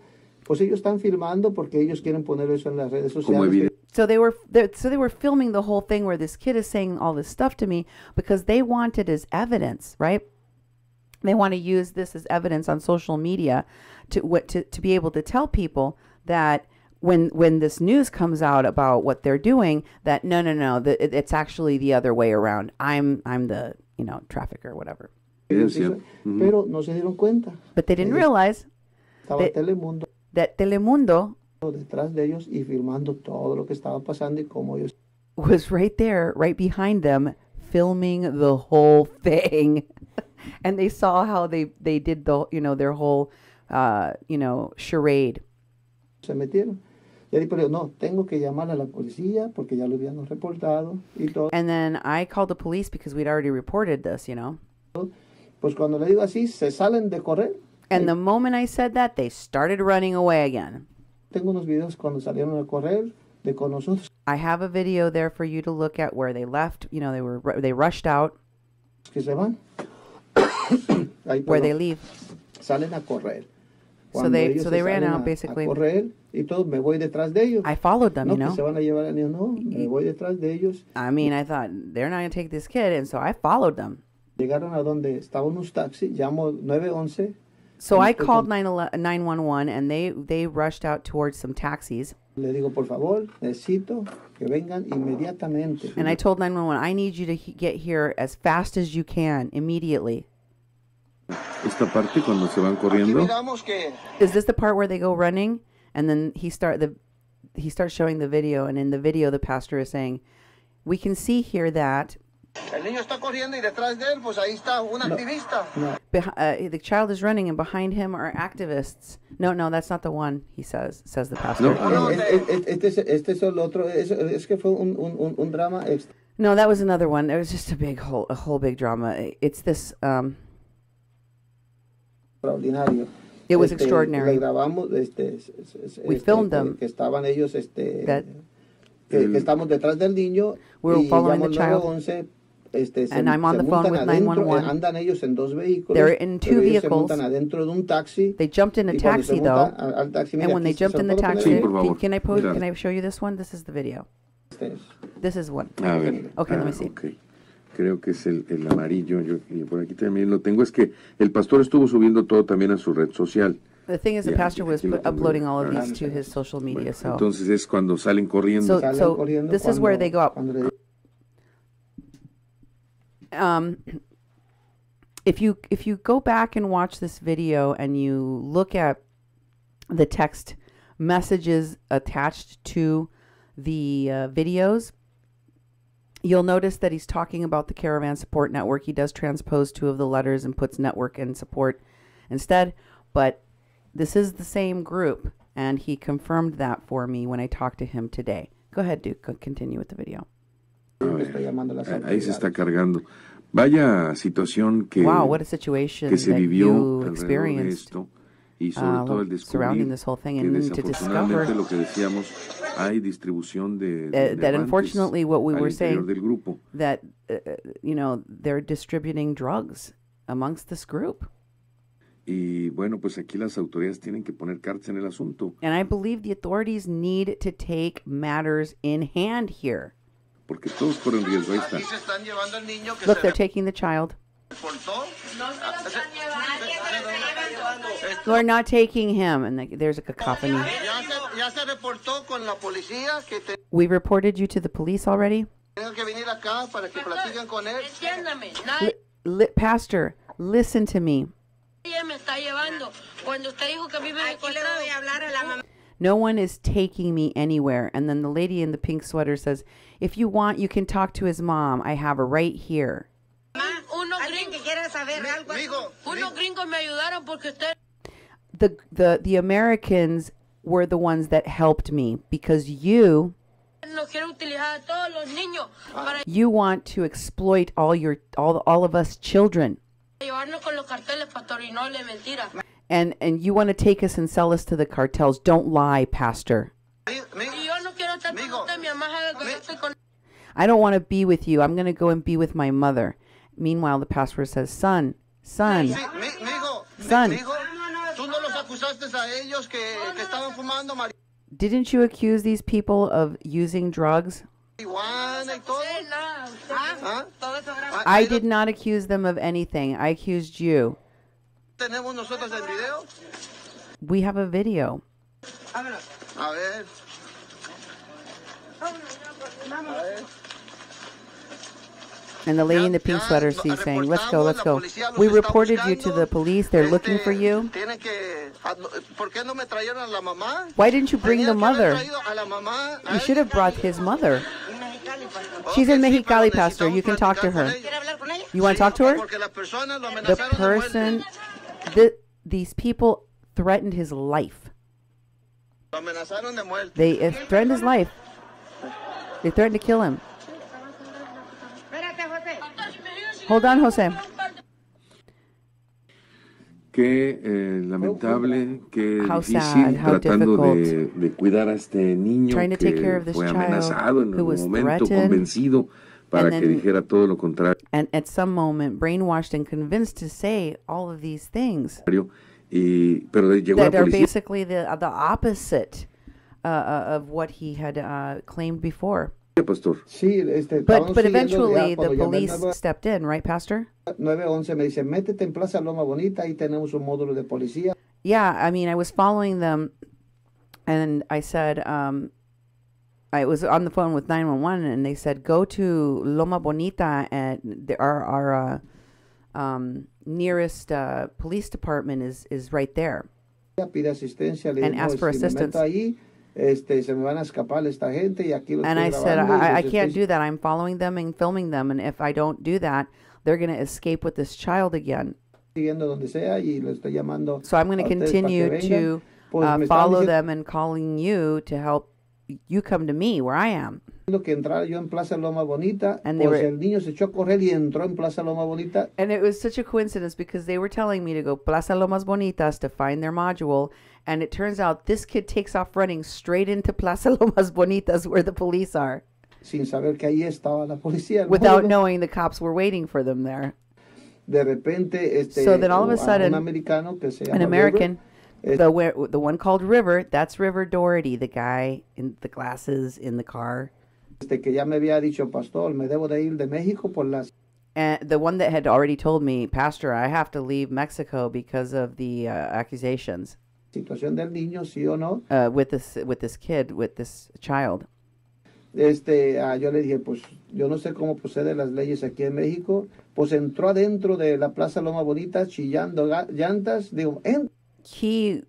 pues ellos están filmando porque ellos quieren poner eso en las redes Como sociales. evidencia. So they were filming the whole thing where this kid is saying all this stuff to me because they want it as evidence, right? They want to use this as evidence on social media to be able to tell people that when this news comes out about what they're doing, that no, it's actually the other way around. I'm the trafficker, whatever. Evidencia. Ujú. Pero no se dieron cuenta. But they didn't realize Estaba Telemundo that Telemundo detrás de ellos y filmando todo lo que estaba pasando y cómo ellos was right there, right behind them, filming the whole thing. And they saw how they did their whole charade. se metieron. Y ahí pero no, tengo que llamar a la policía porque ya lo habían reportado y todo. And then I called the police because we'd already reported this, Pues cuando le digo así, se salen de correr. And the moment I said that, they started running away again. Tengo unos videos cuando salieron a correr de con nosotros I have a video there for you to look at where they left. They rushed out. que se van. Ahí, Where perdón, they leave. salen a correr. So Cuando they ellos se ran salen out a basically. correr y todo, me voy detrás de ellos. I followed them, No, que se van a llevar al niño, no, me voy detrás de ellos. I mean, I thought they're not going to take this kid, and so I followed them. Llegaron a donde estaban unos taxis, llamo 911. So I called 911, and they rushed out towards some taxis. Le digo, por favor, necesito que vengan inmediatamente. And I told 911, I need you to get here as fast as you can, immediately. Esta parte cuando se van corriendo. Is this the part where they go running? And then he starts showing the video, and in the video the pastor is saying, we can see here that El niño está corriendo y detrás de él, pues ahí está un activista. the child is running, and behind him are activists. No, that's not the one, says the pastor. No. Este es el otro, es que fue un drama extra. No, that was another one. There was just a whole big drama. It's this. Extraordinario. It was extraordinary. Le grabamos, We filmed them. Que estaban ellos, That que estamos detrás del niño. We were y following the llamo child. 911, And I'm on the phone with 911. Andan ellos en dos vehículos. They're in two pero ellos vehicles. Se montan adentro de un taxi. They jumped in a Y cuando taxi se though, montan al taxi, and mira, when they aquí jumped se in the lo puedo taxi, Sí, por favor. can I show you this one? This is the video. poner. This is one. A ver. Okay, let me see. Ok. Creo que es el amarillo. Y por aquí también lo tengo. Es que el pastor estuvo subiendo todo también a su red social. The thing is, the Yeah, pastor was aquí lo tengo. uploading all of Ah, these to his social media. Bueno, So, entonces es cuando salen corriendo. So- Salen corriendo this is where they go up. cuando le- if you go back and watch this video and you look at the text messages attached to the videos, you'll notice that he's talking about the Caravan Support Network. He does transpose two of the letters and puts network and support instead, but this is the same group, and he confirmed that for me when I talked to him today. Go ahead, Duke. Continue with the video. estoy llamando a las Ahí se está autoridades. cargando. Vaya situación que, Wow, what a situation que se that vivió you alrededor de experienced esto. Y sobre todo el surrounding descubrir this whole thing, que and then to desafortunadamente discover lo que decíamos, hay distribución de that avances unfortunately what we al were interior saying, del grupo. that they're distributing drugs amongst this group. Y bueno, pues aquí las autoridades tienen que poner cartas en el asunto, And I believe the authorities need to take matters in hand here. porque todos corren riesgo. Ahí está. Aquí se están llevando al niño que Look, se they're taking the child. reportó. They're not taking him. And there's a cacophony. Ya se reportó con la policía que We reported you to the police already? tengan que venir acá para que platiquen con él. Entiéndame, nadie Pastor, listen to me. me está llevando. Cuando usted dijo que a mí me secuestraron, voy a hablar a la mamá. No one is taking me anywhere. And then the lady in the pink sweater says, if you want, you can talk to his mom. I have her right here. Alguien que quiera saber algo. Unos gringos me ayudaron porque usted. The Americans were the ones that helped me because you Nos quiere utilizar a todos los niños para want to exploit all of us children. llevarnos con los carteles, pastor, y no le mentira. And you want to take us and sell us to the cartels. Don't lie, Pastor. Y yo no quiero estar con usted, mi mamá sabe que yo estoy con. I don't want to be with you. I'm going to go and be with my mother. Meanwhile, the pastor says, son, Mijo, Son. tú no los acusaste a ellos que estaban fumando didn't you accuse these people of using drugs? marihuana y todo. ¿Ah? I did not accuse them of anything. I accused you. Tenemos nosotros el video. We have a video. A ver. And the lady in the pink sweater, she's saying, let's go, let's go. We reported you to the police. They're looking for you. ¿Por qué no me trajeron a la mamá? Why didn't you bring the Tenían que haber mother? traído a la mamá, a You should have ella. brought his mother. She's Ok, in sí, pero Mexicali, Pastor. necesitamos You can talk to platicar con her. ella. You want to talk to her? Porque las personas lo The amenazaron de person, muerte. these people threatened his life. Lo amenazaron de muerte. They threatened his life. They threatened to kill him. Hold on, Jose. Qué lamentable, qué How difícil, sad, how tratando difficult. de cuidar a este niño Trying to take care of que this fue child amenazado en who was algún momento, threatened, convencido para and que then- dijera todo lo contrario. And at some moment, brainwashed and convinced to say all of these things Pero llegó la that are policía. basically the opposite of what he had claimed before. Pastor. Sí, But estábamos siguiendo eventually ya the cuando llamé police al stepped in, right, Pastor? 911 me dice, métete en Plaza Loma Bonita, ahí tenemos un módulo de policía. Yeah, I mean, I was following them, and I said, I was on the phone with 911, and they said, go to Loma Bonita, and our nearest police department is right there. Pide asistencia, le And digo, ask for si me assistance. meto ahí, se me van a escapar esta gente y aquí lo And estoy I said, grabando y I los can't estoy do that. I'm following them and filming them, and if I don't do that, they're going to escape with this child again. siguiendo donde sea y lo estoy llamando. So I'm going a to ustedes para que continue vengan. to Pues me estaban follow diciendo them and calling you to help you come to me where I am. que entrara yo en Plaza Loma Bonita, And they pues were- el niño se echó a correr y entró en Plaza Loma Bonita. And it was such a coincidence because they were telling me to go Plaza Lomas Bonitas to find their module. And it turns out this kid takes off running straight into Plaza Lomas Bonitas where the police are Sin saber que ahí estaba la policía. el without módulo. knowing the cops were waiting for them there. De repente, So then all of a un sudden, americano que se llama An American, River, the one called River, that's River Doherty, the guy in the glasses in the car. que ya me había dicho, pastor, me debo de ir de México por las And the one that had already told me, Pastor, I have to leave Mexico because of the accusations situación del niño, sí o no. with this kid, with this child. Yo le dije, pues yo no sé cómo proceden las leyes aquí en México. Pues entró adentro de la Plaza Loma Bonita chillando llantas. Digo, He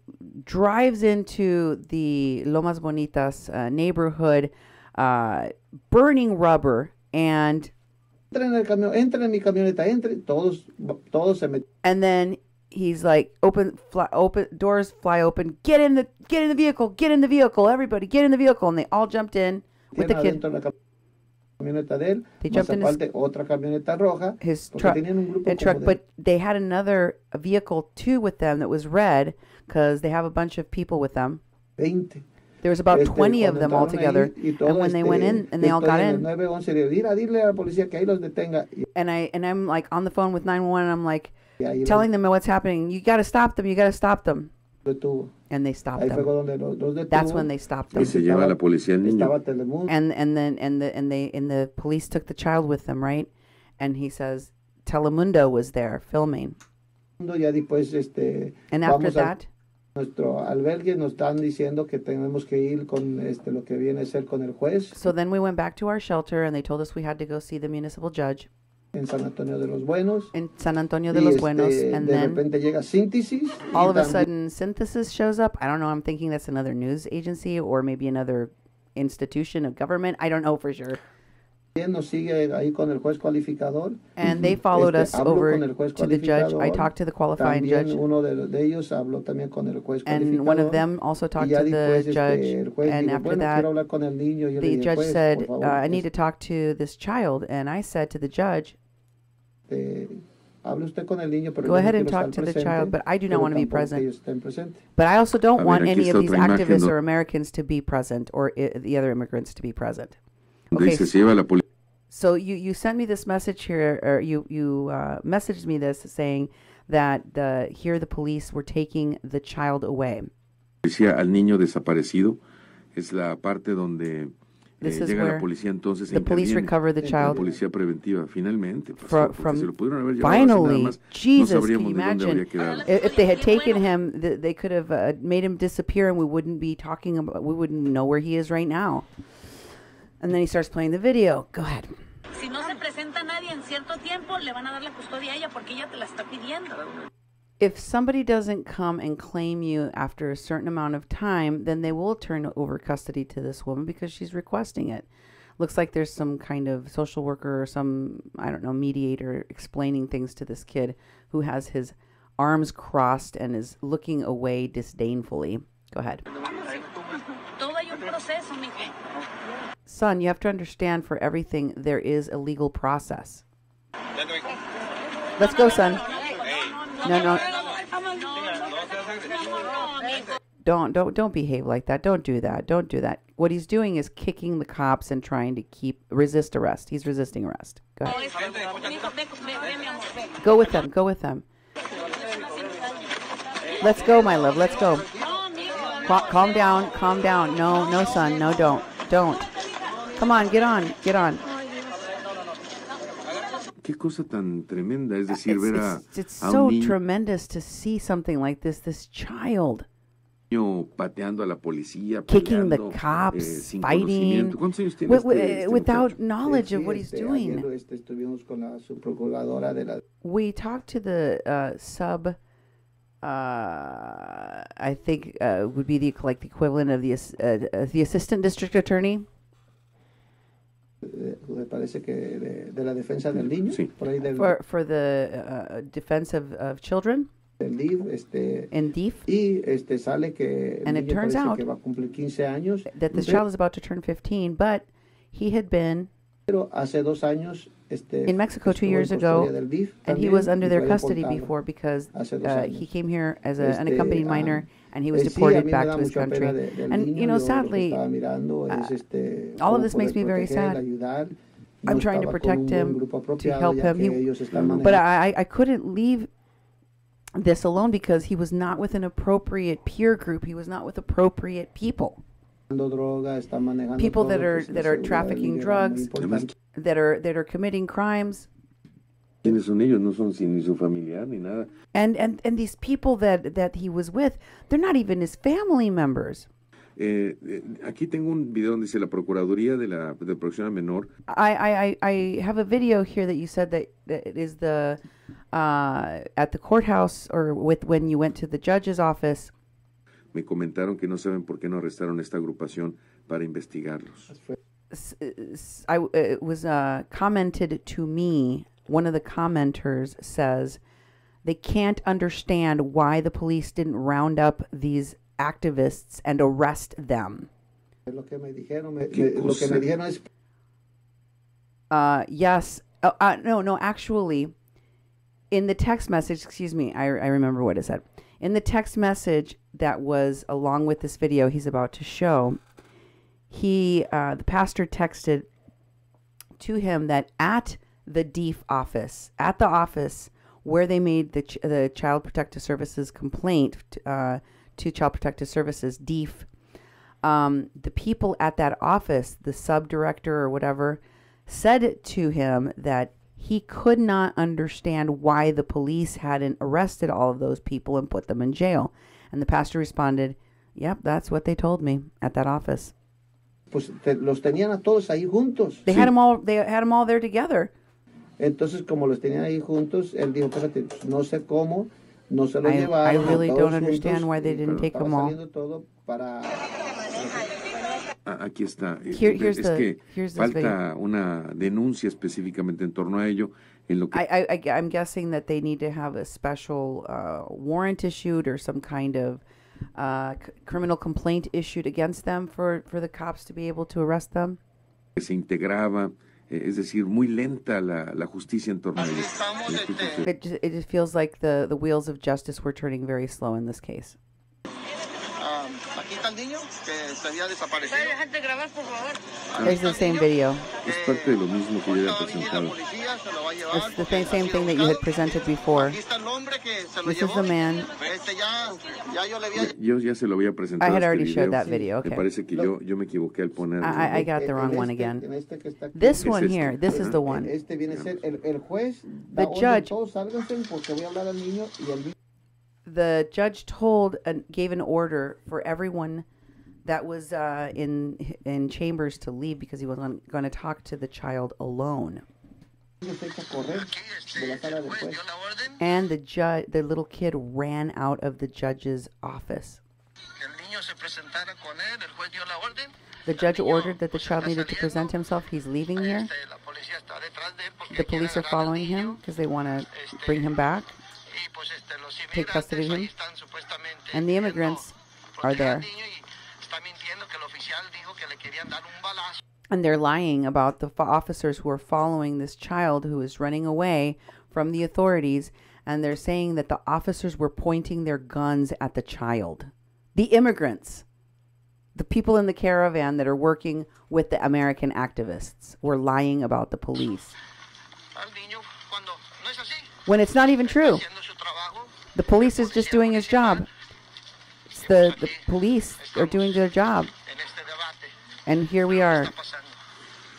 drives into the Lomas Bonitas neighborhood, burning rubber, and entra en el camión, entra en mi camioneta, entre. Todos se metieron. then he's like, open, doors fly open. Get in the vehicle, everybody, get in the vehicle, and they all jumped in with the kid. Adentro de la camioneta de él. They Más jumped in his- aparte, otra camioneta roja. His Porque truck, tenían un grupo como truck, de but they had another vehicle too with them that was red because they have a bunch of people with them. 20. There was about 20 of cuando them entraron altogether. ahí y And todo, when they went in and they all estoy got en el in, 911, le digo, dile a la policía que ahí los detenga. and I'm like on the phone with 911, and I'm like Y ahí telling them what's happening. You got to stop them. You got to stop them. los detuvo. And they stopped Ahí fue them. donde los detuvo. That's when they stopped Y them. se lleva la policía al niño. Estaba Telemundo. And the police took the child with them, right? And he says Telemundo was there filming. Ya después, And after vamos a that, nuestro albergue, nos están diciendo que tenemos que ir con lo que viene a ser con el juez so then we went back to our shelter, and they told us we had to go see the municipal judge en San Antonio de los Buenos. in San Antonio de Y los Buenos, and de then repente llega Síntesis. all y of a también sudden Synthesis shows up. I don't know. I'm thinking that's another news agency or maybe another institution of government. I don't know for sure. nos sigue ahí con el juez calificador. And they followed us Hablo over con el juez to the judge. I calificador. talked to the qualifying También judge. uno de ellos habló también con el juez And one of calificador. them also Y talked ya to the después, judge. el juez And dijo, after bueno, that, quiero hablar con el niño. Yo le the dije, judge "Juez, said, por favor, I need to talk to this child. And I said to the judge, hable usted con el niño, pero go yo no ahead and quiero talk estar to the presente, child, but I do not pero want to be tampoco que present. ellos estén presentes." But I also don't A ver, want aquí any está of these otra imagen, activists ¿no? or Americans to be present, or the other immigrants to be present. Dice, se lleva la policía. So you sent me this message here, or you messaged me this saying that here the police were taking the child away. Al niño desaparecido. Es la parte donde This is llega where la policía, entonces the police interviene. recover the La child. policía preventiva, finalmente. From Se lo pudieron haber llevado así finally, nada más. Jesus, No can you sabríamos ni dónde imagine? habría quedado. If they had taken him, they could have made him disappear, and we wouldn't be talking about. We wouldn't know where he is right now. And then he starts playing the video. Go ahead. Si no se presenta nadie en cierto tiempo, le van a dar la custodia a ella porque ella te la está pidiendo. If somebody doesn't come and claim you after a certain amount of time, then they will turn over custody to this woman because she's requesting it. Looks like there's some kind of social worker or some, I don't know, mediator explaining things to this kid who has his arms crossed and is looking away disdainfully. Go ahead. Todo hay un proceso, mija. Son, you have to understand, for everything, there is a legal process. Let's go, son. No. Don't behave like that. Don't do that. Don't do that. What he's doing is kicking the cops and trying to resist arrest. He's resisting arrest. Go ahead. Go with them. Go with them. Let's go, my love. Let's go. Calm down. Calm down. No, son. No, don't. Come on, get on. Qué cosa tan tremenda, es decir, ver It's a un so niño tremendous to see something like this child pateando a la policía, kicking the peleando, cops, sin fighting, conocimiento. ¿Cuántos años tiene este without muchacho? knowledge of what he's doing. Ayer, estuvimos con la subprocuradora de la We talked to the I think would be the equivalent of the assistant district attorney. me parece que de la defensa del niño, Sí. por ahí del For the defense of children DIF, in DIF, y sale que el And it niño turns parece out que va a cumplir 15 años, that this child is about to turn 15, but he had been pero hace 2 años in Mexico 2 estuvo en years custodia ago, del DIF and he también, was under y their fue custody deportado before because hace 2 años. he came here as an unaccompanied minor, and he was Sí, a deported mí me back da to his mucha country. pena del And, niño, you know, yo lo que sadly, estaba mirando es, all of cómo this makes poder me very proteger, sad. ayudar. I'm No trying to estaba con protect un buen him, grupo to apropiado, help ya him. que ellos están But manejando. I couldn't leave this alone because he was not with an appropriate peer group. He was not with appropriate people. Droga, están manejando People todo, that are pues, la that are seguridad trafficking del niño era muy drugs, importante. that are committing crimes. ¿Quiénes son ellos? No son ni su familiar ni nada. And these people that he was with, they're not even his family members. Aquí tengo un video donde dice la Procuraduría de Protección al Menor. I have a video here that you said that it is the at the courthouse or when you went to the judge's office. Me comentaron que no saben por qué no arrestaron esta agrupación para investigarlos. It was commented to me. One of the commenters says they can't understand why the police didn't round up these activists and arrest them. Lo que me dijeron, lo que me dijeron es yes. No, actually, in the text message, excuse me, I remember what it said. In the text message that was along with this video he's about to show, the pastor texted to him that at the DEEF office, at the office where they made the Child Protective Services complaint to Child Protective Services, DEEF, the people at that office, the sub-director or whatever, said to him that he could not understand why the police hadn't arrested all of those people and put them in jail. And the pastor responded, yep, that's what they told me at that office. Pues los tenían a todos ahí juntos. They had them all there together. Entonces, como los tenían ahí juntos, él dijo, espérate, pues, no sé cómo, no se los llevaron. I really don't understand why they didn't take them all. Todo para... Aquí está. Here's falta una denuncia específicamente en torno a ello. En lo que I'm guessing that they need to have a special warrant issued or some kind of criminal complaint issued against them for the cops to be able to arrest them. Se integraba, es decir, muy lenta la justicia en torno a ello. It just feels like the wheels of justice were turning very slow in this case. Aquí está el niño que se había desaparecido. Déjate grabar, por favor. There's the same video. Es parte de lo mismo que yo había presentado. It's the same thing that you had presented before. Aquí está el hombre que se lo This is the man. Ya yo le había... Yo ya se lo había presentado. I had already showed that video. Okay. Me parece que yo me equivoqué al poner. I got the wrong one again. This one here, this is the one. Este viene a ser el juez. The judge. Todos sálganse porque voy a hablar al niño y el niño. The judge gave an order for everyone that was in chambers to leave because he was going to talk to the child alone. And the little kid ran out of the judge's office. The judge ordered that the child needed to present himself. He's leaving here. The police are following him because they want to bring him back, take custody of him. And the immigrants are there. And they're lying about the officers who are following this child who is running away from the authorities. And they're saying that the officers were pointing their guns at the child. The immigrants, the people in the caravan that are working with the American activists, were lying about the police. When it's not even true. The police is just doing his job. The police are doing their job. And here we are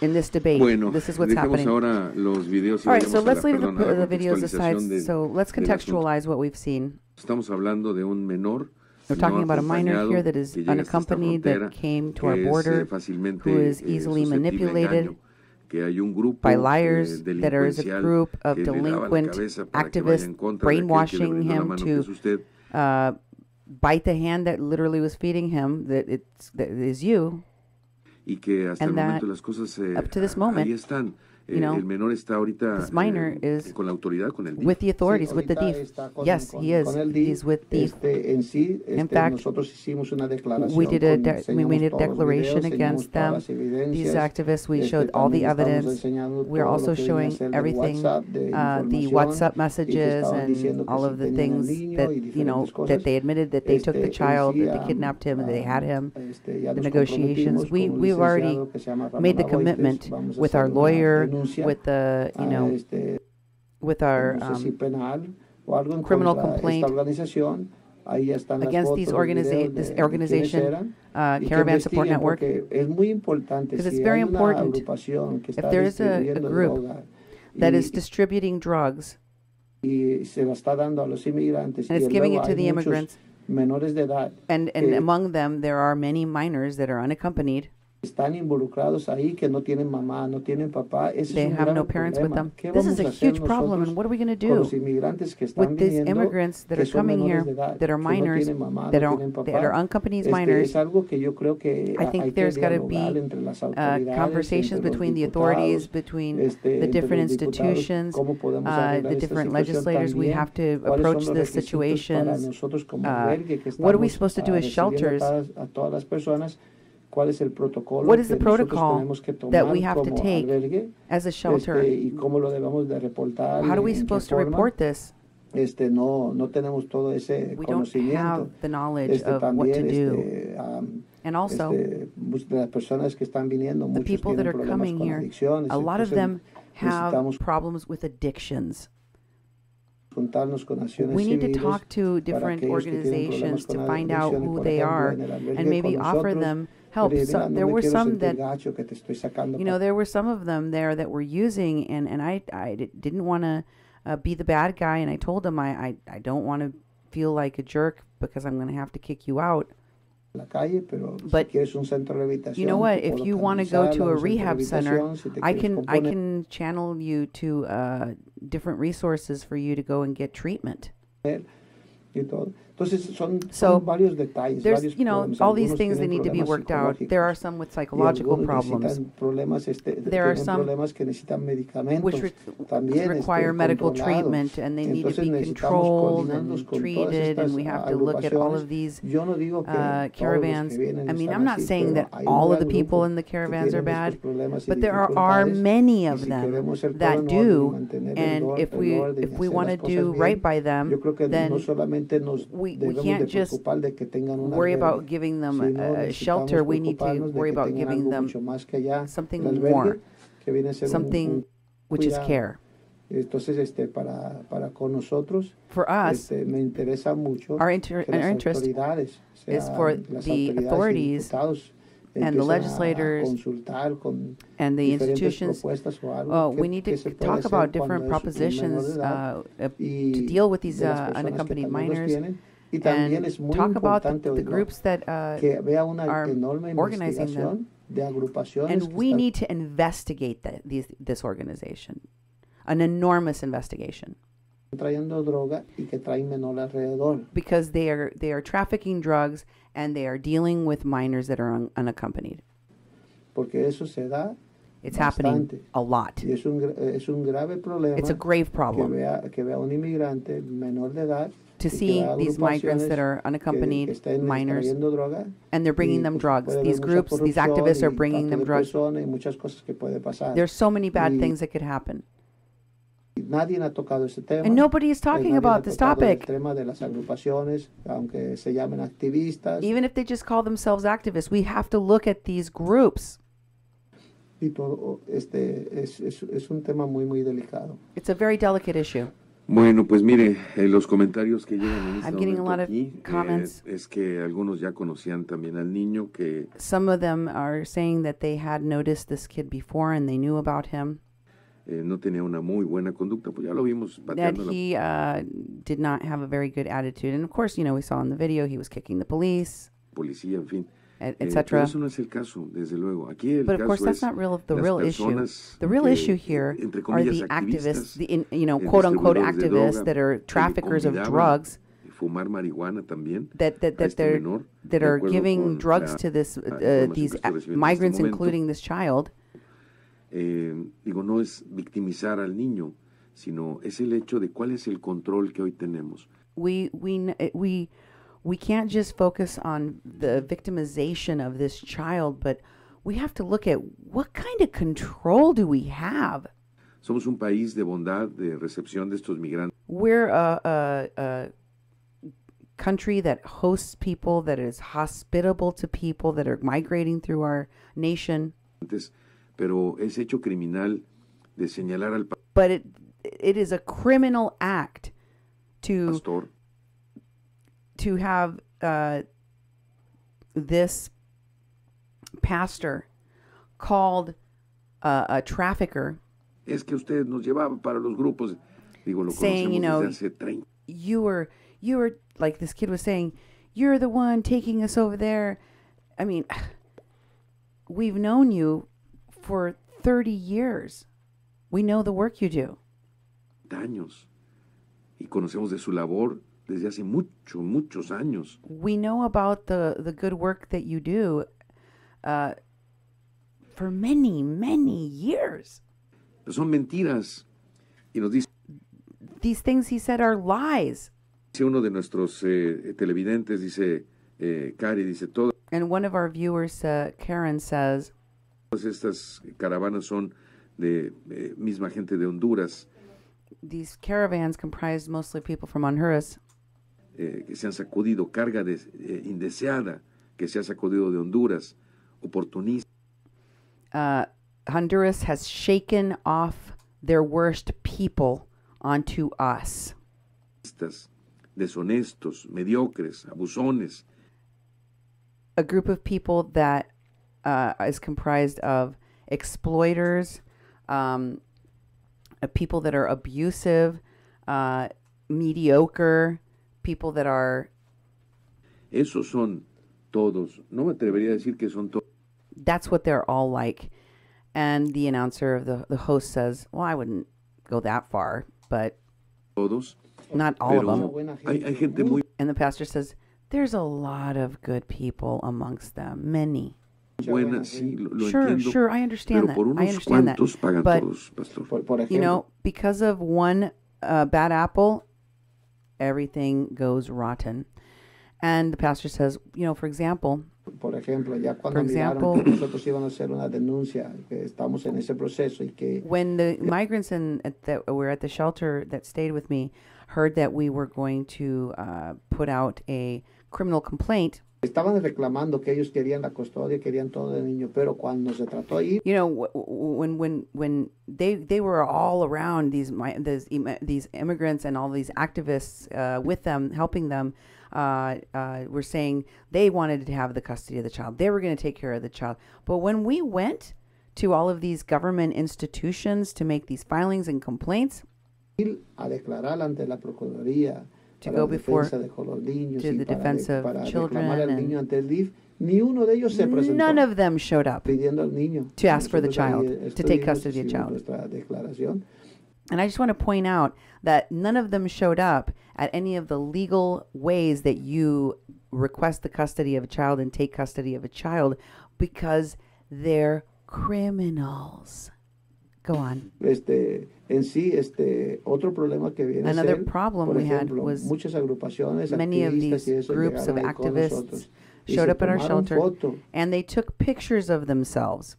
in this debate. This is what's happening. All right, so let's leave the videos aside. So let's contextualize what we've seen. We're talking about a minor here that is unaccompanied, that came to our border, who is easily manipulated by liars, that is a group of delinquent activists brainwashing him to bite the hand that literally was feeding him, that is you. And that up to this moment, you know, this minor is with the authorities, with the DEEF. Yes, he is. He's with DEEF. In fact, we made a declaration against them. These activists, we showed all the evidence. We're also showing everything, the WhatsApp messages and all of the things that, you know, that they admitted that they took the child, that they kidnapped him, and they had him. The negotiations. We've already made the commitment with our lawyer, with the, you know, with our criminal complaint against this organization, Caravan Support Network, because it's very important. If there is a group that is distributing drugs and it's giving it to the immigrants, and among them there are many minors that are unaccompanied. They have no parents with them. This is a huge problem, and what are we going to do with these immigrants that are coming here, that are minors, that are unaccompanied minors? I think there's got to be conversations between the authorities, between the different institutions, the different legislators. We have to approach this situation. What are we supposed to do as shelters? What is the protocol that we have to take as a shelter? How are we supposed to report this? no tenemos todo ese We don't conocimiento. have the knowledge of what También, to do. And also, muchas de las personas que están viniendo, the muchos people that tienen are problemas coming con here, adicciones. a lot of Entonces, them have necesitamos problems with addictions. juntarnos con acciones We need to civiles talk to para different aquellos que tienen organizations problemas to con find out adicción y, who por they ejemplo, are en el albergue and maybe con offer nosotros, them help. Mira, So, no there me were quiero some sentir that, gacho que te estoy sacando you know, there were some of them there that were using, and I didn't want to be the bad guy, and I told them I don't want to feel like a jerk because I'm going to have to kick you out. la calle, pero But si quieres un centro de rehabilitación, you know what? te If puedo you want to go canalizar to a a un centro de rehab center, rehabilitación, si te I quieres can componer. channel you to different resources for you to go and get treatment. Y todo. Entonces son So, varios detalles, There's, varios you know, problemas. all these Algunos things that tienen need to be problemas worked out. psicológicos, There are some with y psychological algunos problems, necesitan problemas, There are tienen some problemas que necesitan medicamentos, which también require medical controlados. treatment, and they need to Entonces be necesitamos controlled coordinarnos and con todas treated, and estas we have to look at all agrupaciones. of these Yo no digo que todos los caravans. que vienen I mean, están I'm not así, saying pero that hay un all of gran the people grupo in the que caravans are tienen bad, estos problemas y but there are dificultades, many y of si them queremos hacer todo that en orden y do, mantener and if we orden y hacer want to las cosas do bien, right by them, yo creo que no then solamente nos we debemos can't de just preocupar de que tengan un worry albergue, about giving them sino a necesitamos shelter. We need to preocuparnos de worry que about tengan giving algo them mucho más que allá. something El more, albergue, que viene a ser something which is cuidado. care. Entonces, para con nosotros, For us, me interesa mucho our que las interest autoridades, is for las the autoridades y authorities diputados, and the empiecen a legislators consultar con and the diferentes institutions. propuestas o algo Oh, que- we need que to se puede talk hacer about cuando different es un menor propositions de edad y to deal with these de las personas que unaccompanied también los minors, tienen. Y también and es muy talk about importante the oírlo, groups that que vea una are enorme organizing them. investigación de agrupaciones And que we están need to investigate this organization, an enormous investigation, trayendo droga y que traen menor alrededor. because they are trafficking drugs and they are dealing with minors that are unaccompanied. Porque eso se da It's happening bastante. a lot. Y es un grave problema It's a grave que problem vea un inmigrante menor de edad to y que see vea these migrants agrupaciones that are que unaccompanied estén minors, trayendo droga, and they're bringing y, them pues, drugs. puede haber These mucha groups, these corrupción activists are y bringing trato them de drugs. personas y muchas cosas que puede pasar. There's so many bad Y things that could happen. nadie ha tocado ese tema. And nobody is talking Nadie about ha this tocado el topic. tema de las agrupaciones, aunque se llamen activistas. Even if they just call themselves activists, we have to look at these groups. Y todo, es un tema muy, muy delicado. It's a very delicate issue. Bueno, pues mire, los comentarios que llegan en este I'm getting a momento lot of aquí comments. es que algunos ya conocían también al niño que Some of them are saying that they had noticed this kid before and they knew about him, no tenía una muy buena conducta, pues ya lo vimos that pateando la he did not have a very good attitude. And of course, you know, we saw in the video he was kicking the police, policía, en fin. Pero etc. eso no es el caso, desde luego. Aquí el But of course, caso that's es not the las real issue. personas The real que, issue here entre are comillas, the activists, activistas, you know, quote unquote distribuidores de activists droga, that are que le traffickers of convidaban drugs, fumar marihuana también that a este they're menor, that de are acuerdo giving con drugs la to this información these que estoy recibiendo en migrants, este momento. including this child. Digo, no es victimizar al niño, sino es el hecho de cuál es el control que hoy tenemos. We can't just focus on the victimization of this child, but we have to look at what kind of control do we have. Somos un país de bondad, de recepción de estos migrantes, We're a country that hosts people, that is hospitable to people that are migrating through our nation. pero es hecho criminal de señalar al But it is a criminal act to pastor have this pastor called a trafficker, es que usted nos llevaba para los grupos. Digo, lo saying, conocemos you know, desde hace 30 you were like this kid was saying, you're the one taking us over there. I mean, we've known you for 30 years. We know the work you do. años y conocemos de su labor desde hace muchos años. We know about the good work that you do for many years. Pero son mentiras. Y nos dice These things he said are lies. uno de nuestros televidentes, dice Cari, dice, todas And one of our viewers, Karen, says, estas caravanas son de misma gente de Honduras. these caravans comprised mostly people from Honduras. Que se han sacudido, carga indeseada que se ha sacudido de Honduras, oportunistas. Honduras has shaken off their worst people onto us. Deshonestos, mediocres, abusones. A group of people that is comprised of exploiters, people that are abusive, mediocre, people that are... Esos son todos. No me atrevería a decir que son todos. That's what they're all like. And the announcer of the host says, well, I wouldn't go that far, but todos, not all of them. Hay gente muy... And the pastor says, there's a lot of good people amongst them, many. Buena, sí, lo sure, entiendo, sure, I understand that. Por unos I understand that. Pagan but, todos, pastor. Por ejemplo, you know, because of one bad apple, everything goes rotten. And the pastor says, you know, for example, por ejemplo, ya cuando miraron que nosotros íbamos a hacer una denuncia, que estamos en ese proceso y que when the migrants that were at the shelter that stayed with me heard that we were going to put out a criminal complaint, estaban reclamando que ellos querían la custodia, querían todo del niño, pero cuando se trató de ir, you know, when they were all around these immigrants and all these activists with them, helping them, were saying they wanted to have the custody of the child. They were going to take care of the child. But when we went to all of these government institutions to make these filings and complaints, a declarar ante la Procuraduría, to go before to the defense of children, ni uno de ellos se presentó, none of them showed up pidiendo al niño, to ask for the child, to take custody of the child. And I just want to point out that none of them showed up at any of the legal ways that you request the custody of a child and take custody of a child, because they're criminals. Go on. En sí, otro problema que viene Another a ser, problem por we had ejemplo, was muchas agrupaciones, many of these y eso groups of llegaron ahí con activists nosotros, y showed se up at our tomaron shelter foto and they took pictures of themselves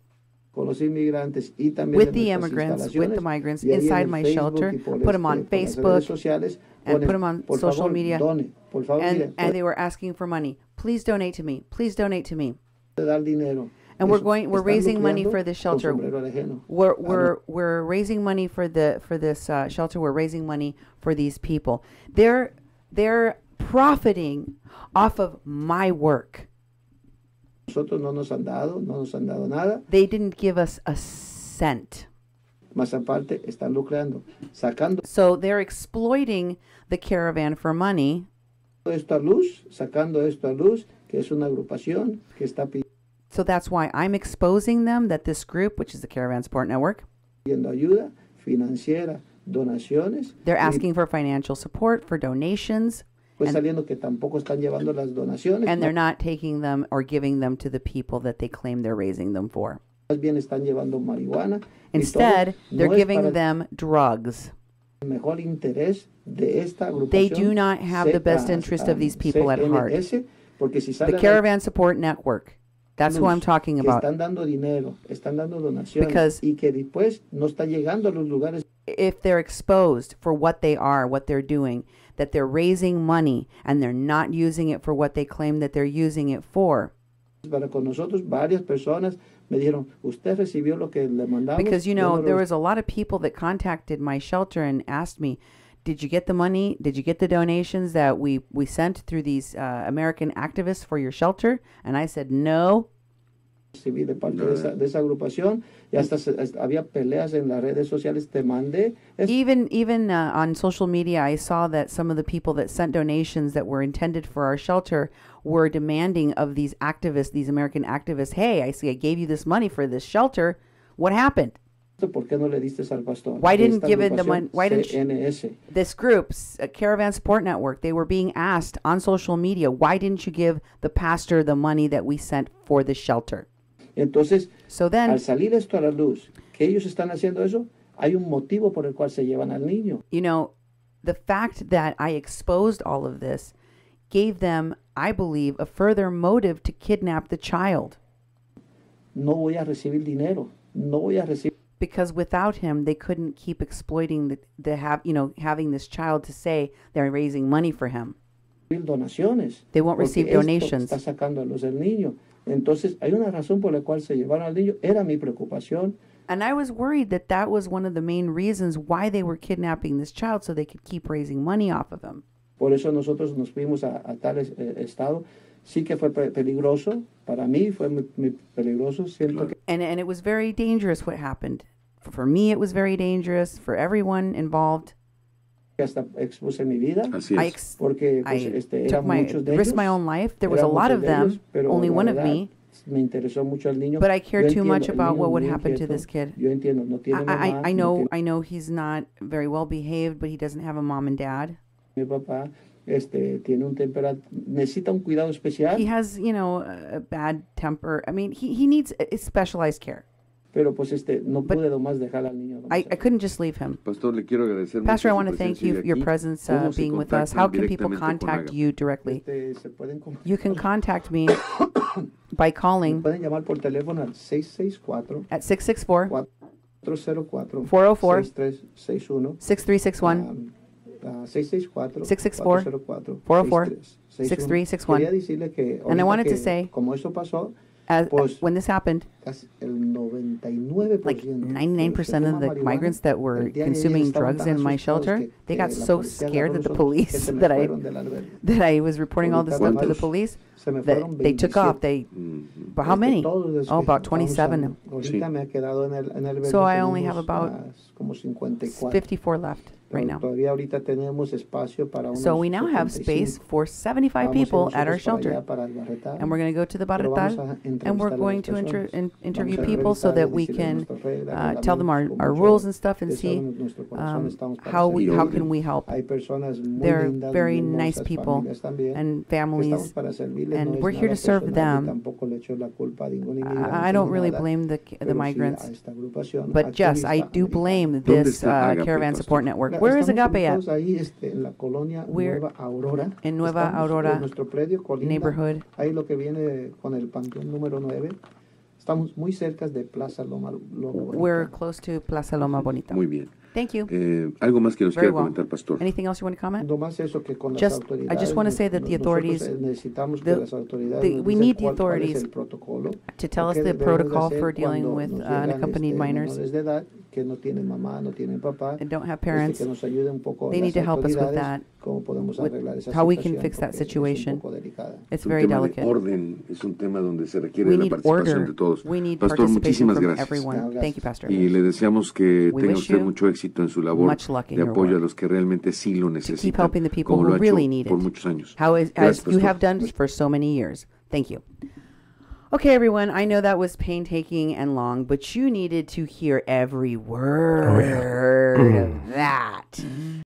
con los inmigrantes y también with de the nuestras immigrants, with the instalaciones, migrants y ahí en inside el my Facebook shelter, y por put them on por las redes Facebook sociales, and ponen, put them on por social favor, media. Done, por favor, mire, And they were asking for money. Please donate to me. Please donate to me. dar dinero. And we're raising money for this con shelter. sombrero ajeno. We're raising money for this shelter. We're raising money for these people. They're profiting off of my work. Nosotros no nos han dado nada. They didn't give us a cent. Más aparte, están lucrando, sacando So they're exploiting the caravan for money. esto a luz, sacando esto a luz, que es una agrupación que está So that's why I'm exposing them, that this group, which is the Caravan Support Network, pidiendo ayuda financiera, donaciones. they're asking for financial support, for donations, Pues saliendo que tampoco están llevando las donaciones. and they're not taking them or giving them to the people that they claim they're raising them for. Más bien están llevando marihuana. Instead, they're no giving them drugs. el mejor interés de esta agrupación. They do not have the best interest of these people at heart. Porque si The Caravan Support Network. That's who I'm talking about. Están dando dinero, están dando donaciones, Because y que después no está llegando a los lugares. If they're exposed for what they are, what they're doing, that they're raising money and they're not using it for what they claim that they're using it for. Para con nosotros, varias personas me dijeron, usted recibió lo que le mandamos. Because, you know, there was a lot of people that contacted my shelter and asked me, did you get the money? Did you get the donations that we sent through these American activists for your shelter? And I said, no. Recibí de parte de esa agrupación y hasta había peleas en las redes sociales. Te mandé. Even on social media, I saw that some of the people that sent donations that were intended for our shelter were demanding of these activists, these American activists, hey, I see I gave you this money for this shelter. What happened? ¿Por qué no le diste al pastor? Why didn't give it the money? Why didn't CNS. This group's Caravan Support Network? They were being asked on social media, why didn't you give the pastor the money that we sent for the shelter? Entonces, so then, al salir esto a la luz, que ellos están haciendo eso, hay un motivo por el cual se llevan al niño. You know, the fact that I exposed all of this gave them, I believe, a further motive to kidnap the child. No voy a recibir dinero. No voy a recibir. because without him, they couldn't keep exploiting having this child to say they're raising money for him. Donaciones. They won't receive donations. Está sacando a luz del niño. Entonces, hay una razón por la cual se llevaron al niño. Era mi preocupación. And I was worried that was one of the main reasons why they were kidnapping this child, so they could keep raising money off of him. Por eso nosotros nos fuimos a tal estado. Sí que fue peligroso. Para mí fue muy peligroso. Siento que And it was very dangerous what happened. For me, it was very dangerous. For everyone involved. hasta expuse mi vida. Así es. Porque pues, eran muchos de ellos. Risked my own life. There was a lot of them. Only one of me. Me interesó mucho el niño. But I cared too much about what would happen to this kid. Yo entiendo, no tiene mamá, I know he's not very well behaved, but he doesn't have a mom and dad. Mi papá tiene un necesita un cuidado especial. He has, a bad temper. I mean, he needs specialized care. Pero pues no pude nomás dejar al niño. I couldn't just leave him. Pastor, le quiero agradecer Pastor, I mucho want to thank you for your presence being with us. How can people contact you directly? Se pueden You can contact me by calling pueden llamar por teléfono al 664 at 664 404 404 6361 6361 664 664 404 6361. And I wanted to say, como esto pasó, when this happened, el 99%, like 99% of the migrants that were consuming drugs in my shelter, they got so scared that the police, that I was reporting all this stuff to the police, that they took off. But how many? Oh, about 27. So I only have about 54 left right now. So we now have space for 75 people at our shelter. And we're going to go to the Barretal, and we're going to interview people so that we can tell them our rules and stuff and see how can we help. They're very nice people and families, and we're here to serve them. I don't really blame the migrants, but yes, I do blame this Caravan Support Network. Where is Ágape at? We're in Nueva Aurora neighborhood. Ahí lo que viene con el panteón número 9. Estamos muy cerca de Plaza Loma Bonita. We're close to Plaza Loma Bonita. Muy bien. Thank you. Algo más que nos Very quiera well. comentar, Pastor. Anything else you want to comment? No más eso que con I las autoridades. just want to say that the authorities, necesitamos que las autoridades we nos need dicen the authorities cuál es el protocolo to tell us que the debemos de protocol hacer for dealing cuando with nos llegan, unaccompanied minors menores de edad que no tienen mamá, no tienen papá, and don't have parents. que nos ayude un poco They need las to help us with autoridades, that, cómo podemos arreglar esa how we can situación, fix that porque situation. es un poco delicada. It's Un very tema delicate. de orden, es un tema donde se requiere We la need participación order. de todos. We need Pastor, participation muchísimas from gracias. everyone. Thank you, Pastor. Y le deseamos que We tenga wish usted you mucho éxito en su labor much luck in de your apoyo a work. los que realmente sí lo To keep necesitan, helping the people como lo who ha really hecho need por it. muchos años. As Gracias, you have Pastor. done for so many years. Thank you. Okay, everyone, I know that was painstaking and long, but you needed to hear every word of that.